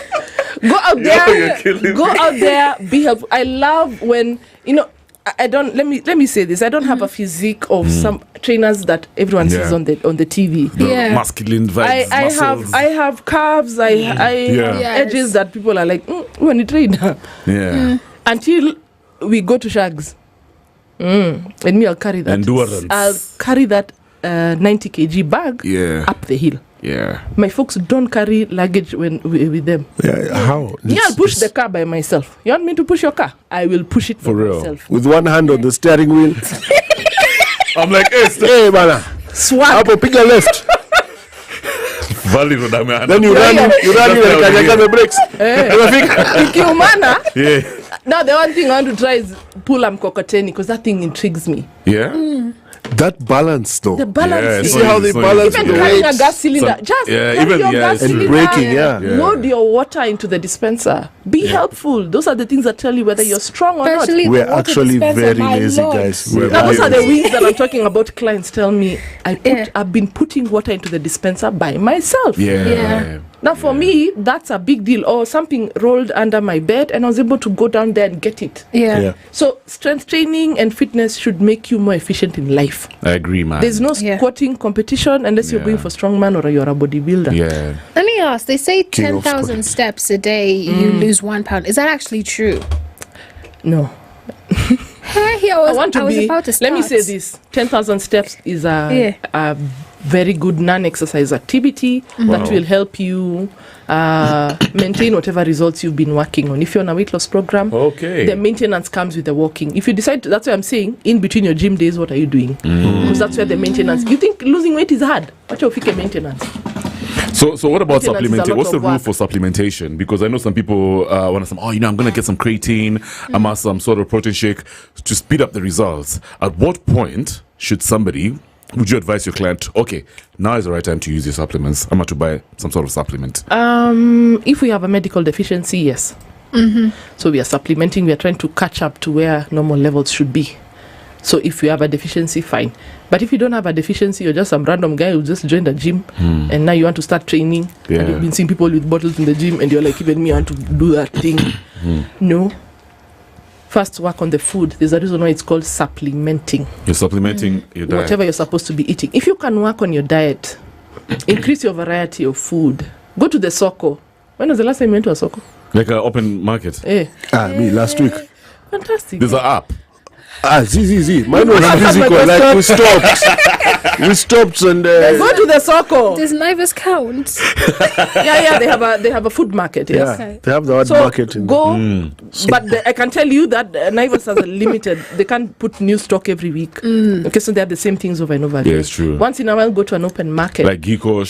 Speaker 1: Go out
Speaker 2: You're
Speaker 1: there.
Speaker 2: killing
Speaker 1: Go
Speaker 2: me.
Speaker 1: out there. Be helpful. I love when I don't. Let me say this. I don't have a physique of some trainers that everyone sees
Speaker 2: Yeah.
Speaker 1: on the TV.
Speaker 2: The
Speaker 4: Yeah.
Speaker 2: masculine vibes,
Speaker 1: I
Speaker 2: muscles.
Speaker 1: have calves. I have
Speaker 2: Yeah.
Speaker 1: edges that people are like, when you train
Speaker 2: yeah.
Speaker 1: until we go to Shags. And me, I'll carry that.
Speaker 2: Endurance.
Speaker 1: I'll carry that 90 kg bag
Speaker 2: Yeah.
Speaker 1: up the hill.
Speaker 2: Yeah.
Speaker 1: My folks don't carry luggage with them.
Speaker 3: Yeah, how?
Speaker 1: Yeah, I'll push the car by myself. You want me to push your car? I will push it
Speaker 2: For
Speaker 1: by
Speaker 2: real.
Speaker 1: myself.
Speaker 3: With one hand on the steering wheel.
Speaker 2: I'm like, hey,
Speaker 3: Hey, bana.
Speaker 1: Swag.
Speaker 3: Hapo piga left.
Speaker 2: Valley Road, I'm
Speaker 3: Then you run, you kanyaga the brakes. Unafika.
Speaker 1: Ikiumana.
Speaker 2: Yeah.
Speaker 1: Now the one thing I want to try is pull a mkokoteni because that thing intrigues me.
Speaker 2: Yeah.
Speaker 3: That balance though.
Speaker 1: The balancing.
Speaker 3: See how they
Speaker 2: so
Speaker 3: balance
Speaker 1: Even
Speaker 3: the
Speaker 1: carrying a
Speaker 3: weights.
Speaker 1: gas cylinder.
Speaker 2: Some-
Speaker 1: Just
Speaker 2: yeah,
Speaker 1: carry
Speaker 2: even-
Speaker 1: your
Speaker 2: yeah,
Speaker 1: gas
Speaker 2: it's
Speaker 3: And
Speaker 1: cylinder.
Speaker 3: braking, yeah.
Speaker 1: Load your water into the dispenser. Be helpful. Those are the things that tell you whether you're strong or not.
Speaker 4: Especially
Speaker 3: We're
Speaker 4: the water
Speaker 3: actually
Speaker 4: dispenser,
Speaker 3: very
Speaker 4: my
Speaker 3: lazy,
Speaker 4: lord.
Speaker 3: guys.
Speaker 2: We're
Speaker 1: Now those are the
Speaker 2: Yes.
Speaker 1: wings that I'm talking about. Clients tell me
Speaker 4: Yeah.
Speaker 1: I've been putting water into the dispenser by myself.
Speaker 2: Yeah.
Speaker 4: Yeah.
Speaker 1: Now for me, that's a big deal. Or something rolled under my bed and I was able to go down there and get it.
Speaker 4: Yeah.
Speaker 3: Yeah.
Speaker 1: So strength training and fitness should make you more efficient in life.
Speaker 2: I agree, man.
Speaker 1: There's no
Speaker 4: Yeah.
Speaker 1: squatting competition unless you're
Speaker 2: Yeah.
Speaker 1: going for strongman or you're a bodybuilder.
Speaker 2: Yeah.
Speaker 4: Let me ask. They say
Speaker 3: King of
Speaker 4: 10,000 steps a day, you lose 1 pound. Is that actually true?
Speaker 1: No.
Speaker 4: Hey, I was about to start.
Speaker 1: let me say this 10,000 steps is a very good non-exercise activity that
Speaker 2: Wow.
Speaker 1: will help you maintain whatever results you've been working on. If you're on a weight loss program,
Speaker 2: Okay.
Speaker 1: the maintenance comes with the walking. If you decide that's what I'm saying, in between your gym days, what are you doing? Because that's where the maintenance. You think losing weight is hard? What your maintenance?
Speaker 2: So what about
Speaker 1: Maintenance is a
Speaker 2: supplementation?
Speaker 1: lot
Speaker 2: What's the
Speaker 1: of
Speaker 2: rule
Speaker 1: work.
Speaker 2: for supplementation? Because I know some people want to say, I'm going to get some creatine, I'm gonna some sort of protein shake to speed up the results. At what point would you advise your client, okay, now is the right time to use your supplements? I'm going to buy some sort of supplement.
Speaker 1: If we have a medical deficiency, yes. So we are supplementing. We are trying to catch up to where normal levels should be. So if you have a deficiency, fine. But if you don't have a deficiency, you're just some random guy who just joined the gym and now you want to start training.
Speaker 2: Yeah.
Speaker 1: And you've been seeing people with bottles in the gym and you're like, even me, I want to do that thing. No. First, work on the food. There's a reason why it's called supplementing.
Speaker 2: You're supplementing your diet.
Speaker 1: Whatever you're supposed to be eating. If you can work on your diet, increase your variety of food. Go to the soko. When was the last time you went to a soko?
Speaker 2: Like an open market.
Speaker 3: Me last week.
Speaker 1: Fantastic.
Speaker 2: There's an app.
Speaker 3: Z. Mine was physical. Like we stopped and
Speaker 1: Go to the soko.
Speaker 4: Does Naivas count?
Speaker 1: Yeah. They have a food market. Yes.
Speaker 3: yeah,
Speaker 4: Okay.
Speaker 3: they have the hot
Speaker 1: So
Speaker 3: market in
Speaker 1: go, but I can tell you that Naivas has a limited. They can't put new stock every week. Okay, so they have the same things over and over again.
Speaker 2: Yeah, it's true.
Speaker 1: Once in a while, go to an open market.
Speaker 2: Like Geekosh.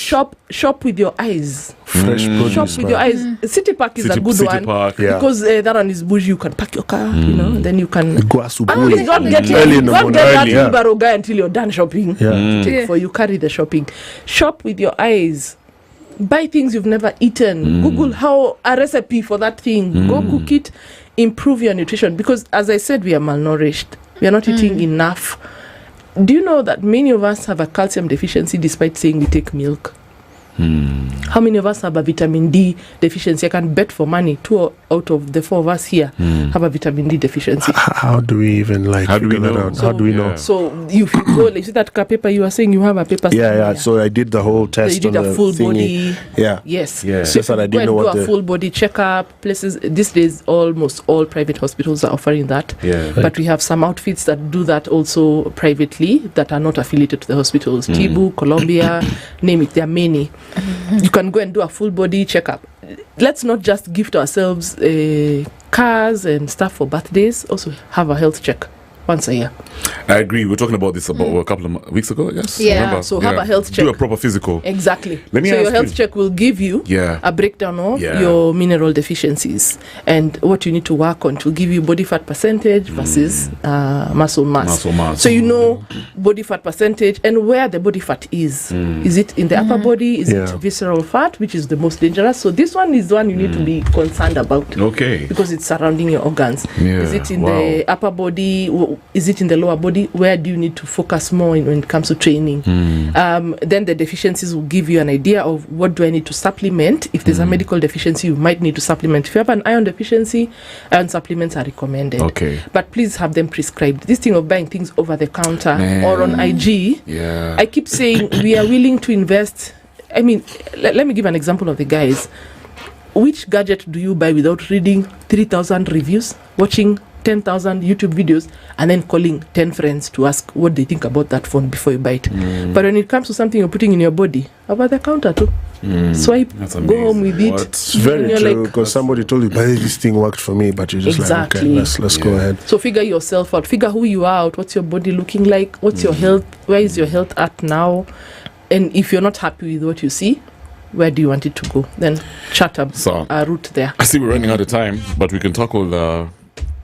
Speaker 1: Shop with your eyes.
Speaker 3: fresh produce.
Speaker 1: Shop with your eyes. City Park is a good
Speaker 2: City
Speaker 1: one
Speaker 2: Park.
Speaker 3: Yeah.
Speaker 1: because that one is bougie. You can park your car, and then you can.
Speaker 3: Go
Speaker 1: Please
Speaker 3: asubuhi.
Speaker 1: don't get
Speaker 3: Early in the
Speaker 1: don't
Speaker 3: morning.
Speaker 1: get that
Speaker 3: Early, yeah.
Speaker 1: wheelbarrow guy until you're done shopping.
Speaker 3: Yeah.
Speaker 1: Take for you, carry the shopping. Shop with your eyes. Buy things you've never eaten. Google how a recipe for that thing. Go cook it. Improve your nutrition because, as I said, we are malnourished. We are not eating enough. Do you know that many of us have a calcium deficiency despite saying we take milk? How many of us have a vitamin D deficiency? I can bet for money 2 out of the 4 of us here have a vitamin D deficiency.
Speaker 3: How do we even
Speaker 2: How do we
Speaker 3: figure that
Speaker 2: know?
Speaker 3: out? How do we know?
Speaker 2: Yeah.
Speaker 1: So you go, like, see that paper you were saying you have a paper.
Speaker 3: Yeah. So I did the whole
Speaker 1: So you
Speaker 3: test
Speaker 1: did
Speaker 3: on
Speaker 1: a
Speaker 3: the
Speaker 1: full
Speaker 3: thingy.
Speaker 1: body.
Speaker 3: Yeah.
Speaker 1: Yes.
Speaker 2: Yeah.
Speaker 1: So
Speaker 3: Just that I
Speaker 1: if you
Speaker 3: didn't
Speaker 1: go
Speaker 3: know
Speaker 1: and
Speaker 3: what
Speaker 1: do a
Speaker 3: the-
Speaker 1: full body checkup. Places these days, almost all private hospitals are offering that.
Speaker 2: Yeah.
Speaker 1: But we have some outfits that do that also privately that are not affiliated to the hospitals. Tibu, Colombia, name it. There are many. You can go and do a full body checkup. Let's not just gift ourselves cars and stuff for birthdays. Also have a health check once a year.
Speaker 2: I agree. We were talking about this about a couple of weeks ago, I guess.
Speaker 1: Yeah,
Speaker 2: Remember?
Speaker 1: so have a health
Speaker 2: Do
Speaker 1: check.
Speaker 2: a proper physical.
Speaker 1: Exactly.
Speaker 2: Let me
Speaker 1: so your
Speaker 2: ask
Speaker 1: health
Speaker 2: you-
Speaker 1: check will give you
Speaker 2: Yeah.
Speaker 1: a breakdown of
Speaker 2: Yeah.
Speaker 1: your mineral deficiencies and what you need to work on to give you body fat percentage versus muscle mass.
Speaker 2: Muscle mass.
Speaker 1: So you know body fat percentage and where the body fat is. Is it in the upper body? Is it
Speaker 3: Yeah.
Speaker 1: visceral fat, which is the most dangerous? So this one is the one you need to be concerned about.
Speaker 2: Okay.
Speaker 1: Because it's surrounding your organs.
Speaker 2: Yeah,
Speaker 1: Is it in
Speaker 2: wow.
Speaker 1: the upper body? Is it in the lower body? body, where do you need to focus more when it comes to training. Then the deficiencies will give you an idea of what do I need to supplement. If there's a medical deficiency, you might need to supplement. If you have an iron deficiency, iron supplements are recommended.
Speaker 2: Okay.
Speaker 1: But please have them prescribed. This thing of buying things over the counter or on IG, I keep saying we are willing to invest. I mean, let me give an example of the guys. Which gadget do you buy without reading 3,000 reviews, watching 10,000 YouTube videos, and then calling 10 friends to ask what they think about that phone before you buy it? But when it comes to something you're putting in your body, over the counter too. Swipe, go home with it.
Speaker 3: It's very true, because somebody told you, but this thing worked for me, but you're just like, okay, let's go ahead.
Speaker 1: So figure yourself out. Figure who you are out. What's your body looking like? What's your health? Where is your health at now? And if you're not happy with what you see, where do you want it to go? Then chart a route there.
Speaker 2: I see we're running out of time, but we can tackle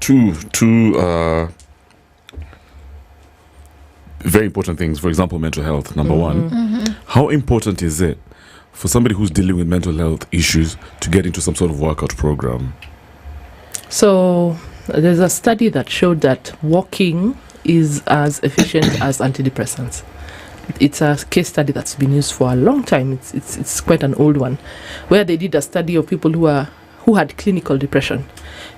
Speaker 2: two very important things. For example, mental health. Number one, how important is it for somebody who's dealing with mental health issues to get into some sort of workout program?
Speaker 1: So there's a study that showed that walking is as efficient as antidepressants. It's a case study that's been used for a long time. It's quite an old one, where they did a study of people who had clinical depression.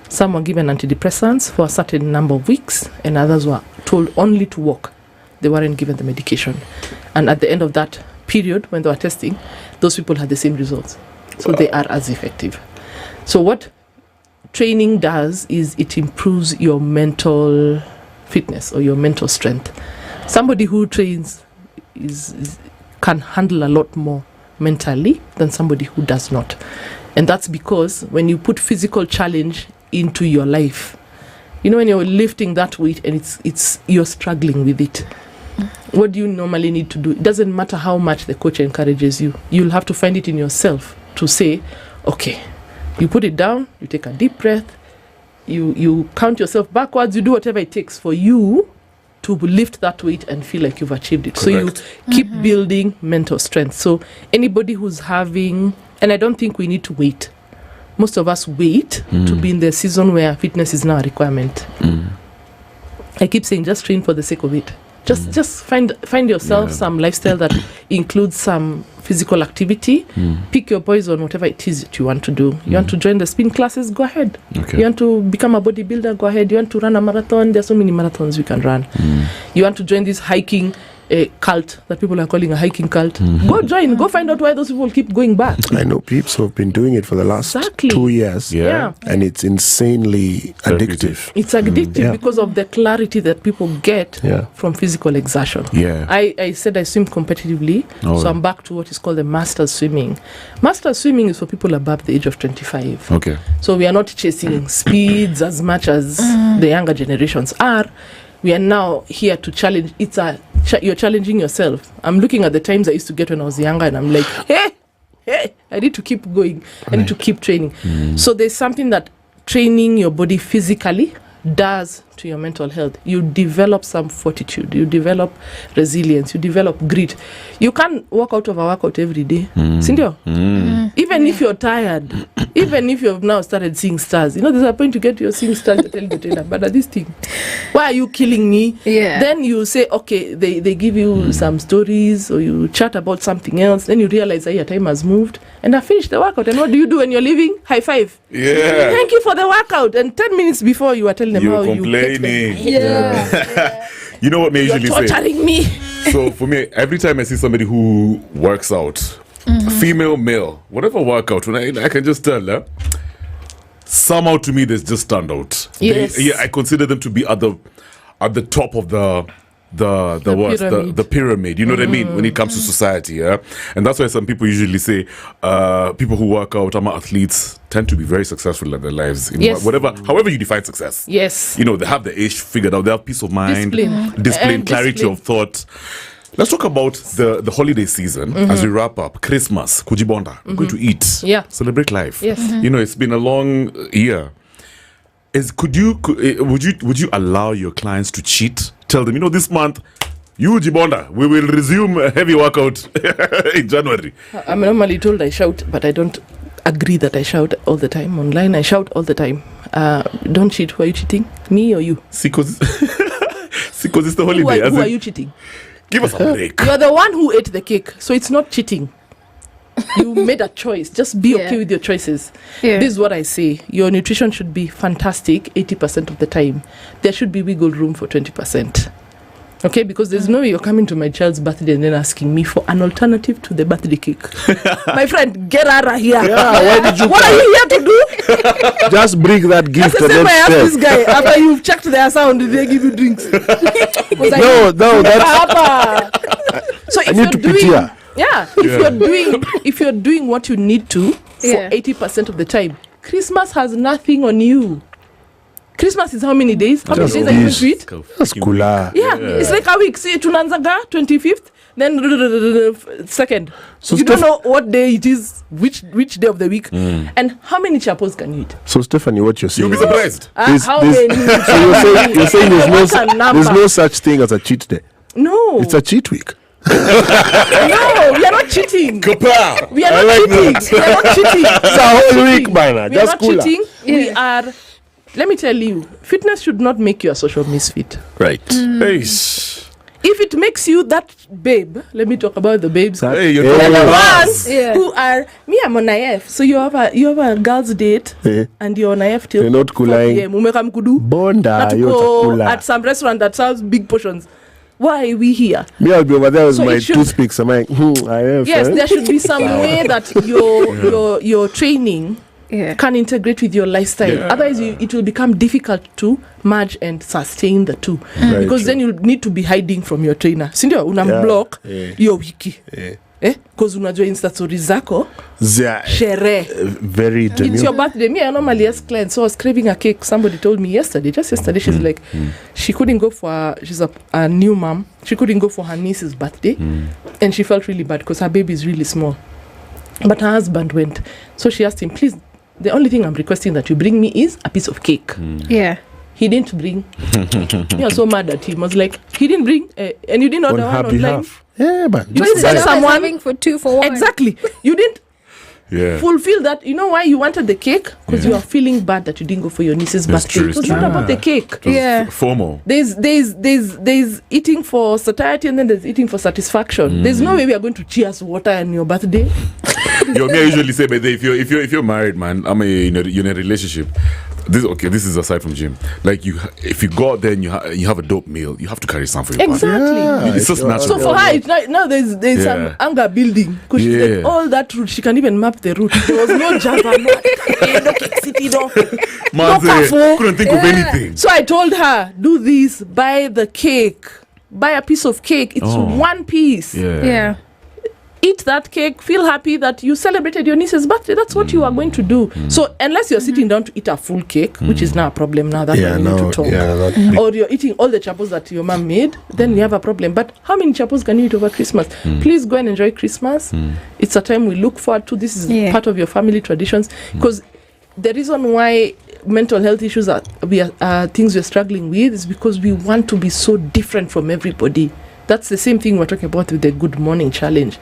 Speaker 1: Some were given antidepressants for a certain number of weeks, and others were told only to walk. They weren't given the medication. And at the end of that period, when they were testing, those people had the same results. So they are as effective. So what training does is it improves your mental fitness or your mental strength. Somebody who trains can handle a lot more mentally than somebody who does not. And that's because when you put physical challenge into your life, you know, when you're lifting that weight and it's you're struggling with it, what do you normally need to do? It doesn't matter how much the coach encourages you. You'll have to find it in yourself to say, okay, you put it down, you take a deep breath, you count yourself backwards, you do whatever it takes for you to lift that weight and feel like you've achieved it.
Speaker 2: Correct.
Speaker 1: So you keep building mental strength. So anybody who's having, and I don't think we need to wait. Most of us wait to be in the season where fitness is now a requirement. I keep saying just train for the sake of it. Just find yourself some lifestyle that includes some physical activity. Pick your poison, whatever it is that you want to do. You want to join the spin classes, go ahead.
Speaker 2: Okay.
Speaker 1: You want to become a bodybuilder, go ahead. You want to run a marathon, there's so many marathons you can run. You want to join this hiking cult that people are calling a hiking cult, go join, go find out why those people keep going back.
Speaker 3: I know peeps who have been doing it for the last 2 years.
Speaker 1: Yeah.
Speaker 3: And it's insanely addictive.
Speaker 1: It's addictive because of the clarity that people get from physical exertion. I said I swim competitively, so I'm back to what is called the masters swimming. Masters swimming is for people above the age of 25.
Speaker 2: Okay.
Speaker 1: So we are not chasing speeds as much as the younger generations are. We are now here to challenge. You're challenging yourself. I'm looking at the times I used to get when I was younger, and I'm like, hey, I need to keep going. I need to keep training. So there's something that training your body physically does to your mental health. You develop some fortitude, you develop resilience, you develop grit. You can't walk out of a workout every day. Sindio? Even if you're tired, even if you've now started seeing stars, you know, there's a point to get you're seeing stars, you tell the trainer, but at this thing, why are you killing me? Then you say, okay, they give you some stories, or you chat about something else, then you realize that your time has moved, and I finished the workout. And what do you do when you're leaving? High five. Thank you for the workout. And 10 minutes before, you are telling them how you complaining.
Speaker 2: You know what may usually
Speaker 1: You're torturing me.
Speaker 2: So for me, every time I see somebody who works out, female, male, whatever workout, when I can just tell somehow to me they just stand out.
Speaker 1: Yes.
Speaker 2: I consider them to be at the top of the pyramid. You know what I mean? When it comes to society, and that's why some people usually say people who work out, athletes, tend to be very successful in their lives. However you define success.
Speaker 1: Yes.
Speaker 2: You know, they have the age figured out. They have peace of mind, discipline, clarity of thought. Let's talk about the holiday season as we wrap up. Christmas, Kujibonda, we're going to eat, celebrate life.
Speaker 1: Yes.
Speaker 2: You know, it's been a long year. Would you allow your clients to cheat? Tell them, you know, this month, you Jibonda, we will resume a heavy workout in January.
Speaker 1: I'm normally told I shout, but I don't agree that I shout all the time. Online, I shout all the time. Don't cheat. Who are you cheating? Me or you?
Speaker 2: See, Because it's the
Speaker 1: Who
Speaker 2: holiday.
Speaker 1: are,
Speaker 2: as
Speaker 1: who
Speaker 2: in,
Speaker 1: are you cheating?
Speaker 2: give us a break.
Speaker 1: You're the one who ate the cake, so it's not cheating. You made a choice. Just be okay with your choices.
Speaker 4: Yeah.
Speaker 1: This is what I say. Your nutrition should be fantastic 80% of the time. There should be wiggle room for 20%. Okay, because there's no way you're coming to my child's birthday and then asking me for an alternative to the birthday cake. My friend, get out of here.
Speaker 3: Why did you
Speaker 1: What are you here to do?
Speaker 3: just bring that gift
Speaker 1: That's the
Speaker 3: and
Speaker 1: same way I asked
Speaker 3: then
Speaker 1: this guy. After you've checked their sound, they give you drinks.
Speaker 3: No, that's
Speaker 1: So
Speaker 3: I
Speaker 1: if
Speaker 3: need
Speaker 1: you're
Speaker 3: to
Speaker 1: doing,
Speaker 3: pitia.
Speaker 1: if you're doing what you need to for
Speaker 4: Yeah.
Speaker 1: 80% of the time, Christmas has nothing on you. Christmas is how many days? How many
Speaker 3: Just
Speaker 1: days are you going
Speaker 3: this.
Speaker 1: to eat?
Speaker 3: That's cooler.
Speaker 1: Yeah, it's like a week. See, tunanzaga 25th, then second.
Speaker 3: So
Speaker 1: You don't know what day it is, which day of the week, and how many chapos can you eat?
Speaker 3: So Stephanie, what you're saying?
Speaker 2: You'll be surprised.
Speaker 1: How
Speaker 3: this-
Speaker 1: many?
Speaker 3: So you're saying
Speaker 1: What's a number?
Speaker 3: there's no such thing as a cheat day.
Speaker 1: No,
Speaker 3: It's a cheat week.
Speaker 1: no, we are not cheating.
Speaker 2: Kapow!
Speaker 1: We are
Speaker 2: I
Speaker 1: not
Speaker 2: like
Speaker 1: cheating.
Speaker 2: that.
Speaker 1: We are not cheating.
Speaker 3: It's a whole week, man.
Speaker 1: We are
Speaker 3: Just
Speaker 1: not
Speaker 3: cooler.
Speaker 1: cheating. We
Speaker 4: Yeah.
Speaker 1: are. Let me tell you, fitness should not make you a social misfit.
Speaker 3: Right.
Speaker 2: Eish.
Speaker 1: If it makes you that babe, let me talk about the babes.
Speaker 2: Hey, you're
Speaker 3: Hey.
Speaker 2: talking
Speaker 1: The
Speaker 2: about
Speaker 1: ones
Speaker 4: Yeah.
Speaker 1: who are me, I'm on IF. So you have a girls' date
Speaker 3: Eh.
Speaker 1: and you're on IF till
Speaker 3: You're not
Speaker 1: 4
Speaker 3: cooling.
Speaker 1: PM. Umeka mkudu.
Speaker 3: Bonda,
Speaker 1: Not to
Speaker 3: you're
Speaker 1: go
Speaker 3: cooler.
Speaker 1: at some restaurant that serves big portions. Why are we here?
Speaker 3: Me, I'll be over there with
Speaker 1: So
Speaker 3: my
Speaker 1: it should-
Speaker 3: toothpicks. I'm like, I have.
Speaker 1: Yes, there should be some way that your training
Speaker 4: Yeah.
Speaker 1: can integrate with your lifestyle.
Speaker 2: Yeah.
Speaker 1: Otherwise, it will become difficult to merge and sustain the two.
Speaker 3: Very
Speaker 1: Because
Speaker 3: true.
Speaker 1: then you need to be hiding from your trainer. Sindio, unamblock
Speaker 3: Yeah.
Speaker 1: your wiki.
Speaker 3: Yeah.
Speaker 1: Because unajua insta stories zako,
Speaker 3: Zia-
Speaker 1: sherehe.
Speaker 3: very
Speaker 1: It's
Speaker 3: demure.
Speaker 1: your birthday. Me, I normally ask clients. So I was craving a cake. Somebody told me just yesterday, she's like, she couldn't go for, she's a new mom. She couldn't go for her niece's birthday. And she felt really bad because her baby is really small. But her husband went. So she asked him, please, the only thing I'm requesting that you bring me is a piece of cake.
Speaker 4: Yeah.
Speaker 1: He didn't bring. Me, I was so mad at him. I was like, he didn't bring, and you didn't
Speaker 3: On
Speaker 1: order
Speaker 3: her
Speaker 1: one online.
Speaker 3: behalf. Yeah, man.
Speaker 1: You
Speaker 3: Just
Speaker 1: didn't
Speaker 3: buy
Speaker 1: send
Speaker 3: it.
Speaker 1: someone-
Speaker 4: having for 2 for 1.
Speaker 1: Exactly. You didn't
Speaker 2: Yeah.
Speaker 1: fulfill that. You know why you wanted the cake? Because you are feeling bad that you didn't go for your niece's
Speaker 2: It's
Speaker 1: birthday.
Speaker 2: true,
Speaker 1: It
Speaker 2: it's
Speaker 1: was not
Speaker 2: true.
Speaker 1: about the cake.
Speaker 2: It was
Speaker 4: Yeah.
Speaker 2: formal.
Speaker 1: There's eating for satiety and then there's eating for satisfaction. There's no way we are going to cheers water on your birthday.
Speaker 2: Yo, me, I usually say, but if you're married, man, you're in a relationship. This is aside from gym. Like if you go out there and you have a dope meal, you have to carry some for your partner.
Speaker 1: Exactly.
Speaker 3: Yeah,
Speaker 2: It's just natural.
Speaker 1: So for her, now there's
Speaker 2: Yeah.
Speaker 1: some anger building because she's like,
Speaker 2: Yeah.
Speaker 1: all that route, she can even map the route. There was no Java, no city, no.
Speaker 2: Man,
Speaker 1: Kafo.
Speaker 2: couldn't think of anything.
Speaker 1: So I told her, do this, buy the cake, buy a piece of cake. It's
Speaker 2: Oh.
Speaker 1: one piece.
Speaker 4: Yeah.
Speaker 1: Eat that cake, feel happy that you celebrated your niece's birthday. That's what you are going to do. So unless you're sitting down to eat a full cake, which is now a problem now, that's
Speaker 3: Yeah,
Speaker 1: why we need
Speaker 3: no.
Speaker 1: to talk.
Speaker 3: Yeah, that,
Speaker 1: Or you're eating all the chapos that your mom made, then we have a problem. But how many chapos can you eat over Christmas? Please go and enjoy Christmas. It's a time we look forward to. This is part of your family traditions. Because the reason why mental health issues are things we're struggling with is because we want to be so different from everybody. That's the same thing we're talking about with the good morning challenge.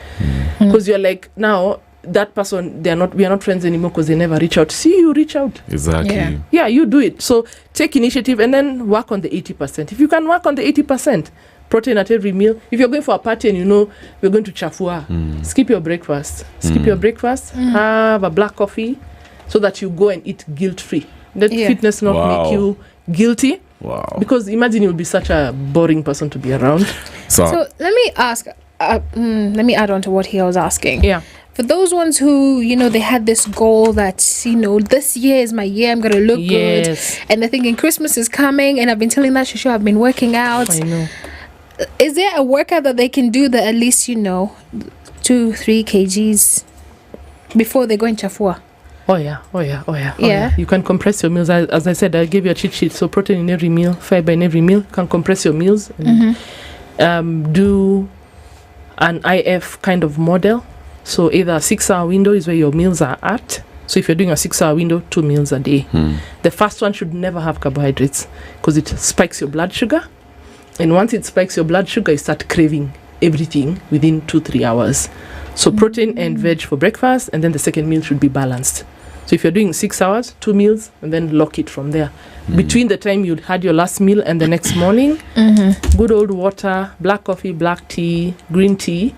Speaker 1: Because you're like, now that person, we are not friends anymore because they never reach out. See, you reach out.
Speaker 2: Exactly.
Speaker 4: Yeah.
Speaker 1: Yeah, you do it. So take initiative and then work on the 80%. If you can work on the 80%, protein at every meal. If you're going for a party and you know we're going to chafua, skip your breakfast. Skip your breakfast, have a black coffee so that you go and eat guilt-free. Let fitness not
Speaker 2: Wow.
Speaker 1: make you guilty.
Speaker 2: Wow.
Speaker 1: Because imagine you'll be such a boring person to be around.
Speaker 4: So let me ask, let me add on to what he was asking.
Speaker 1: Yeah.
Speaker 4: For those ones who, they had this goal that, this year is my year, I'm going to look good. And they're thinking Christmas is coming and I've been telling that Shushu I've been working out.
Speaker 1: I know.
Speaker 4: Is there a workout that they can do that at least, 2-3 kgs before they go in chafua?
Speaker 1: Oh yeah.
Speaker 4: Yeah.
Speaker 1: You can compress your meals. As I said, I gave you a cheat sheet. So protein in every meal, fiber in every meal. You can compress your meals and do an IF kind of model. So either a 6-hour window is where your meals are at. So if you're doing a 6-hour window, 2 meals a day. The first one should never have carbohydrates because it spikes your blood sugar. And once it spikes your blood sugar, you start craving everything within 2-3 hours. So protein and veg for breakfast, and then the second meal should be balanced. So if you're doing 6 hours, 2 meals, and then lock it from there. Between the time you had your last meal and the next morning, good old water, black coffee, black tea, green tea,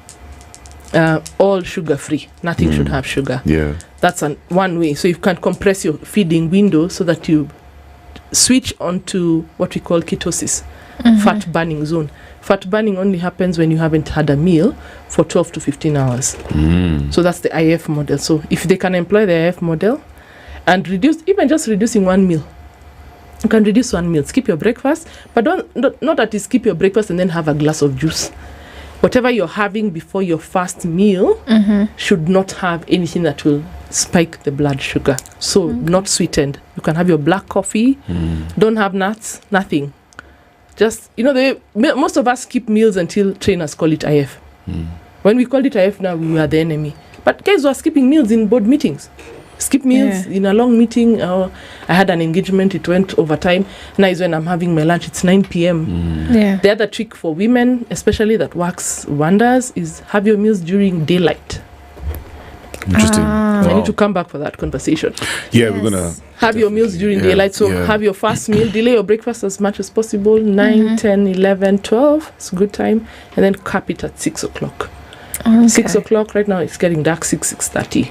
Speaker 1: all sugar free. Nothing should have sugar.
Speaker 2: Yeah.
Speaker 1: That's one way. So you can compress your feeding window so that you switch onto what we call ketosis, fat burning zone. Fat burning only happens when you haven't had a meal for 12 to 15 hours. So that's the IF model. So if they can employ the IF model and reduce, even just reducing one meal, you can reduce one meal, skip your breakfast, but not that you skip your breakfast and then have a glass of juice. Whatever you're having before your first meal should not have anything that will spike the blood sugar. So not sweetened. You can have your black coffee, don't have nuts, nothing. Just, most of us skip meals until trainers call it IF. When we call it IF now, we are the enemy. But guys who are skipping meals in board meetings, skip meals in a long meeting. I had an engagement, it went over time. Now is when I'm having my lunch, it's 9 p.m. The other trick for women, especially that works wonders, is have your meals during daylight.
Speaker 2: Interesting.
Speaker 1: I need to come back for that conversation.
Speaker 2: Yeah, we're gonna
Speaker 1: have your meals during daylight. So have your first meal, delay your breakfast as much as possible, 9, 10, 11, 12. It's a good time. And then cap it at 6 o'clock. 6 o'clock, right now it's getting dark, 6:30.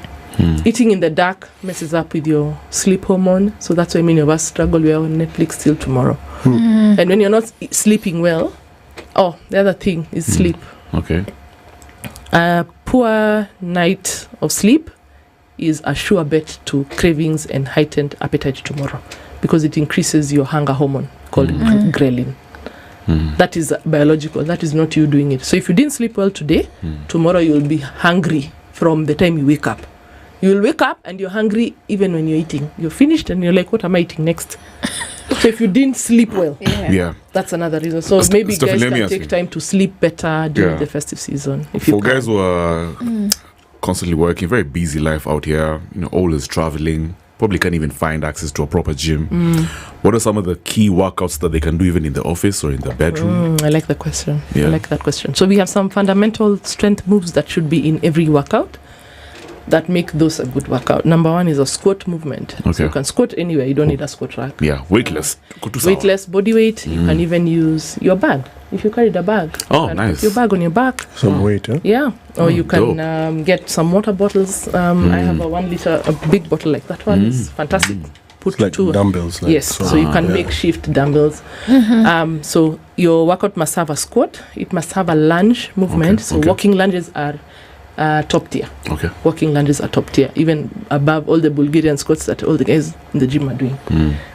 Speaker 1: Eating in the dark messes up with your sleep hormone. So that's why many of us struggle. We are on Netflix till tomorrow. And when you're not sleeping well, the other thing is sleep.
Speaker 2: Okay.
Speaker 1: A poor night of sleep is a sure bet to cravings and heightened appetite tomorrow, because it increases your hunger hormone called ghrelin. That is biological. That is not you doing it. So if you didn't sleep well today, tomorrow you'll be hungry from the time you wake up. You'll wake up and you're hungry even when you're eating. You're finished and you're like, what am I eating next? So if you didn't sleep well, that's another reason. So maybe guys can take time to sleep better during the festive season.
Speaker 2: For guys who are constantly working, very busy life out here, always traveling, probably can't even find access to a proper gym. What are some of the key workouts that they can do even in the office or in the bedroom?
Speaker 1: I like the question. I like that question. So we have some fundamental strength moves that should be in every workout that make those a good workout. Number one is a squat movement.
Speaker 2: Okay.
Speaker 1: So you can squat anywhere. You don't need a squat rack.
Speaker 2: Yeah, weightless.
Speaker 1: Weightless, body weight. You can even use your bag. If you carried a bag.
Speaker 2: Oh,
Speaker 1: you
Speaker 2: nice.
Speaker 1: Put your bag on your back.
Speaker 3: Some weight, huh?
Speaker 1: Yeah. Or you can get some water bottles. I have a 1 liter, a big bottle like that one. It's fantastic. Put
Speaker 3: like
Speaker 1: two
Speaker 3: dumbbells.
Speaker 1: Yes, so you can make shift dumbbells. So your workout must have a squat. It must have a lunge movement. Walking lunges are top tier. Walking lunges are top tier, even above all the Bulgarian squats that all the guys in the gym are doing.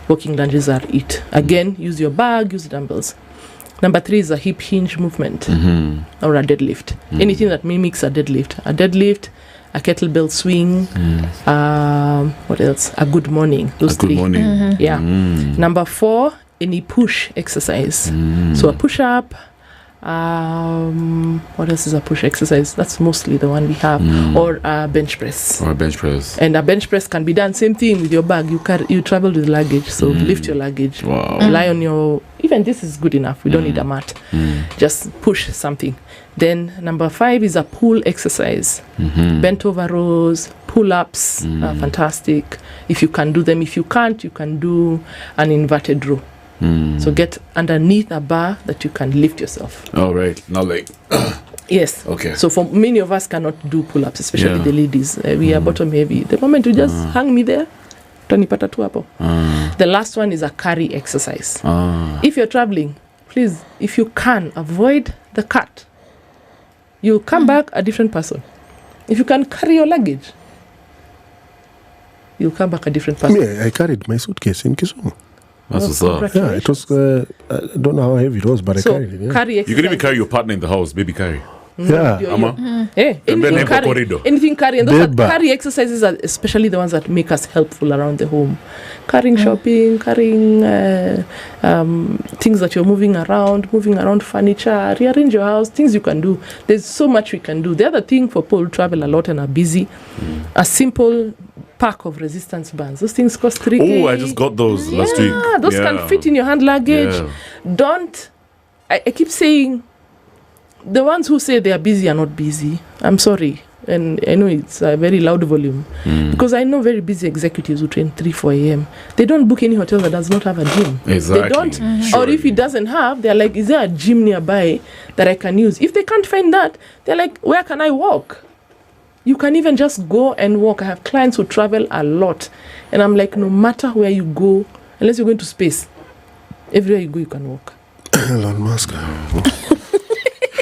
Speaker 1: Walking lunges are it. Again, use your bag, use dumbbells. Number 3 is a hip hinge movement or a deadlift. Anything that mimics a deadlift, a kettlebell swing, what else? A good morning. Those three.
Speaker 2: Good morning.
Speaker 1: Yeah. Number 4, any push exercise. So a push-up. What else is a push exercise? That's mostly the one we have. Or a bench press. And a bench press can be done same thing with your bag. You travel with luggage, so lift your luggage. Lie on your, even this is good enough. We don't need a mat. Just push something. Then number 5 is a pull exercise. Bent over rows, pull-ups are fantastic if you can do them. If you can't, you can do an inverted row. So get underneath a bar that you can lift yourself.
Speaker 2: All right. Now like
Speaker 1: yes.
Speaker 2: Okay.
Speaker 1: So for many of us cannot do pull-ups, especially the ladies. We are bottom heavy. The moment you just hang me there, utanipata tu hapo. The last one is a carry exercise. If you're traveling, please, if you can, avoid the cart. You'll come back a different person. If you can carry your luggage, you'll come back a different person.
Speaker 3: Yeah, I carried my suitcase in Kisumu.
Speaker 2: That's what's up.
Speaker 3: Yeah, it was, I don't know how heavy it was, but I carried it. Yeah.
Speaker 1: Carry exercise.
Speaker 2: You can even carry your partner in the house, baby carry.
Speaker 3: Yeah.
Speaker 1: Anything carry. And those carry exercises are especially the ones that make us helpful around the home. Carrying shopping, carrying things that you're moving around furniture, rearrange your house, things you can do. There's so much we can do. The other thing for people who travel a lot and are busy, a simple pack of resistance bands. Those things cost 3K.
Speaker 2: Oh, I just got those last week.
Speaker 1: Those can fit in your hand luggage. I keep saying, the ones who say they are busy are not busy. I'm sorry. and I know it's a very loud volume, because I know very busy executives who train 3-4 a.m. They don't book any hotel that does not have a gym.
Speaker 2: Exactly.
Speaker 1: They don't.
Speaker 2: Sure.
Speaker 1: Or if it doesn't have, they're like, is there a gym nearby that I can use? If they can't find that, they're like, where can I walk? You can even just go and walk. I have clients who travel a lot. And I'm like, no matter where you go, unless you're going to space, everywhere you go, you can walk.
Speaker 3: Elon Musk.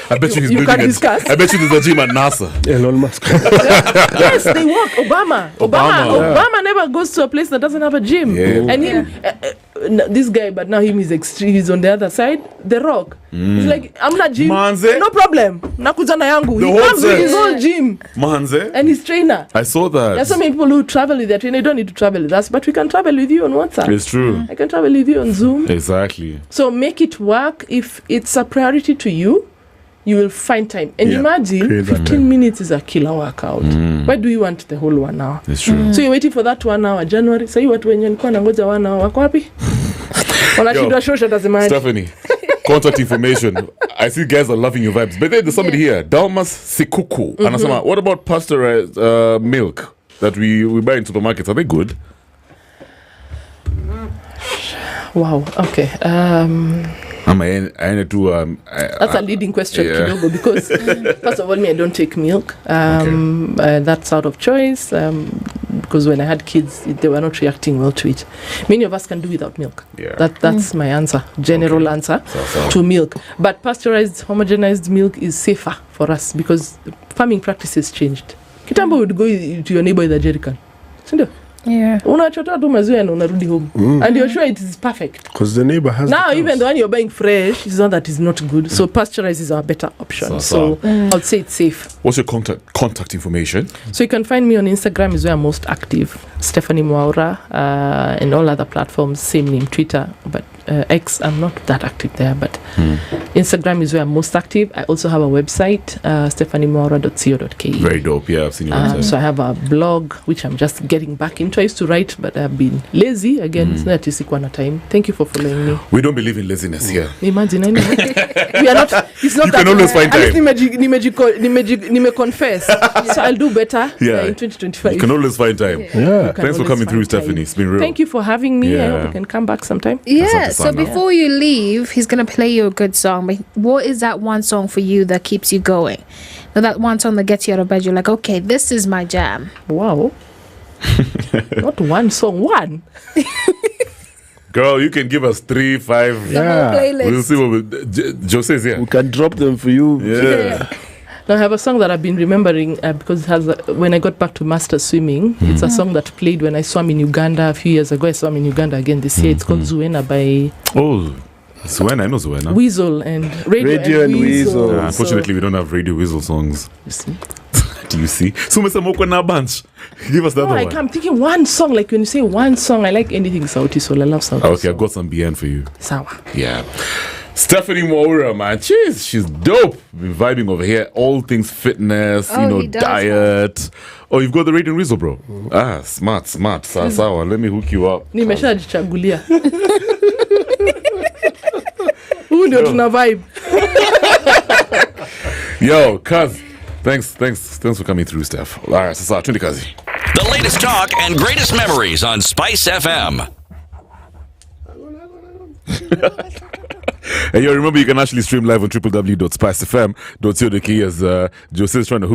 Speaker 2: I bet he's
Speaker 1: you
Speaker 2: building
Speaker 1: can discuss.
Speaker 2: I bet you there's a gym at NASA.
Speaker 3: Elon Musk.
Speaker 1: Yes, they walk.
Speaker 2: Obama,
Speaker 1: Obama never goes to a place that doesn't have a gym.
Speaker 2: Yeah.
Speaker 1: And him, this guy, but now him is extreme. He's on the other side. The Rock. He's like, I'm not gym.
Speaker 2: Manze.
Speaker 1: No problem. Nakuzana yangu.
Speaker 2: The
Speaker 1: He
Speaker 2: whole
Speaker 1: comes with
Speaker 2: set.
Speaker 1: his own gym
Speaker 2: Manze.
Speaker 1: and his trainer.
Speaker 2: I saw that.
Speaker 1: There's so many people who travel with their trainer. You don't need to travel with us, but we can travel with you on WhatsApp.
Speaker 2: It's true.
Speaker 1: I can travel with you on Zoom.
Speaker 2: Exactly.
Speaker 1: So make it work. If it's a priority to you, you will find time. And
Speaker 3: Yeah,
Speaker 1: imagine
Speaker 3: create that
Speaker 1: 15
Speaker 3: time.
Speaker 1: minutes is a killer workout. Why do you want the whole 1 hour?
Speaker 2: It's true.
Speaker 1: So you're waiting for that 1 hour January. So you watu wenye nilikuwa nangoja 1 hour wako wapi? Wanashindwa shosha tasemaje?
Speaker 2: Stephanie, contact information. I see guys are loving your vibes. But then there's somebody here, Dalmas Sikuku. Anasema, what about pasteurized milk that we buy in supermarkets? Are they good?
Speaker 1: Wow. Okay. That's a leading question,
Speaker 2: yeah.
Speaker 1: kidogo, because first of all, I don't take milk. That's out of choice, because when I had kids, they were not reacting well to it. Many of us can do without milk.
Speaker 2: Yeah.
Speaker 1: That's my answer, general answer to milk. But pasteurized, homogenized milk is safer for us because farming practices changed. Kitambo would go to your neighbor with a jerrycan. Sindio?
Speaker 4: Yeah.
Speaker 1: Unachota tu maziwa and unarudi home. And you're sure it is perfect.
Speaker 3: Because the neighbor has
Speaker 1: Now,
Speaker 3: the
Speaker 1: even the one you're buying fresh is not that is not good. So pasteurized is our better option. So I'd say it's safe.
Speaker 2: What's your contact information?
Speaker 1: So you can find me on Instagram is where I'm most active. Stephanie Mwaura, and all other platforms, same name, Twitter. But X, I'm not that active there. But Instagram is where I'm most active. I also have a website, stephaniemwaura.co.ke.
Speaker 2: Very dope. Yeah, I've seen your website.
Speaker 1: So I have a blog, which I'm just getting back into. I used to write, but I've been lazy. Again, it's not sikuwa time. Thank you for following me.
Speaker 2: We don't believe in laziness here.
Speaker 1: Imagine, I know. We are not, it's not
Speaker 2: You
Speaker 1: that
Speaker 2: can always find
Speaker 1: at least
Speaker 2: time.
Speaker 1: nime confess. So I'll do better in 2025.
Speaker 2: You can always find time.
Speaker 3: Yeah.
Speaker 2: Thanks for coming through, Stephanie. It's been real.
Speaker 1: Thank you for having me. I
Speaker 2: Yeah.
Speaker 1: hope you can come back sometime.
Speaker 4: Yeah,
Speaker 2: Asante
Speaker 4: so
Speaker 2: sana.
Speaker 4: before you leave, he's going to play you a good song. But what is that one song for you that keeps you going? Now, that one song that gets you out of bed, you're like, okay, this is my jam.
Speaker 1: Wow. Not one song, one.
Speaker 2: Girl, you can give us 3, 5.
Speaker 4: The whole playlist.
Speaker 2: We'll see what Jose's here.
Speaker 3: We can drop them for you.
Speaker 2: Yeah.
Speaker 1: Now, I have a song that I've been remembering because it has when I got back to master swimming. It's a song that played when I swam in Uganda a few years ago. I swam in Uganda again this year. It's called Zuena by
Speaker 2: Oh, Zuena. I know Zuena.
Speaker 1: Weasel and Radio and Weasel.
Speaker 2: Unfortunately, we don't have Radio Weasel songs.
Speaker 1: You see?
Speaker 2: Do you see? Sumesema na bunch. Give us that
Speaker 1: No,
Speaker 2: one.
Speaker 1: I'm thinking one song. Like when you say one song, I like anything Sauti Sol. I love Sauti Sol.
Speaker 2: Okay, I've got some BN for you.
Speaker 1: Sawa.
Speaker 2: Yeah. Stephanie Mwaura, man. She's dope. Been vibing over here. All things fitness,
Speaker 4: he does
Speaker 2: diet. Oh, you've got the Radio and Weasel, bro. Ah, smart. Sawa. Let me hook you up.
Speaker 1: Nimeshajichagulia. Huu ndio tuna vibe.
Speaker 2: Yo, cuz. Thanks for coming through, Steph. All right, sasa, twende kazi.
Speaker 5: The latest talk and greatest memories on Spice FM.
Speaker 2: And yo, remember you can actually stream live on www.spicefm.co.ke as Jose is trying to hook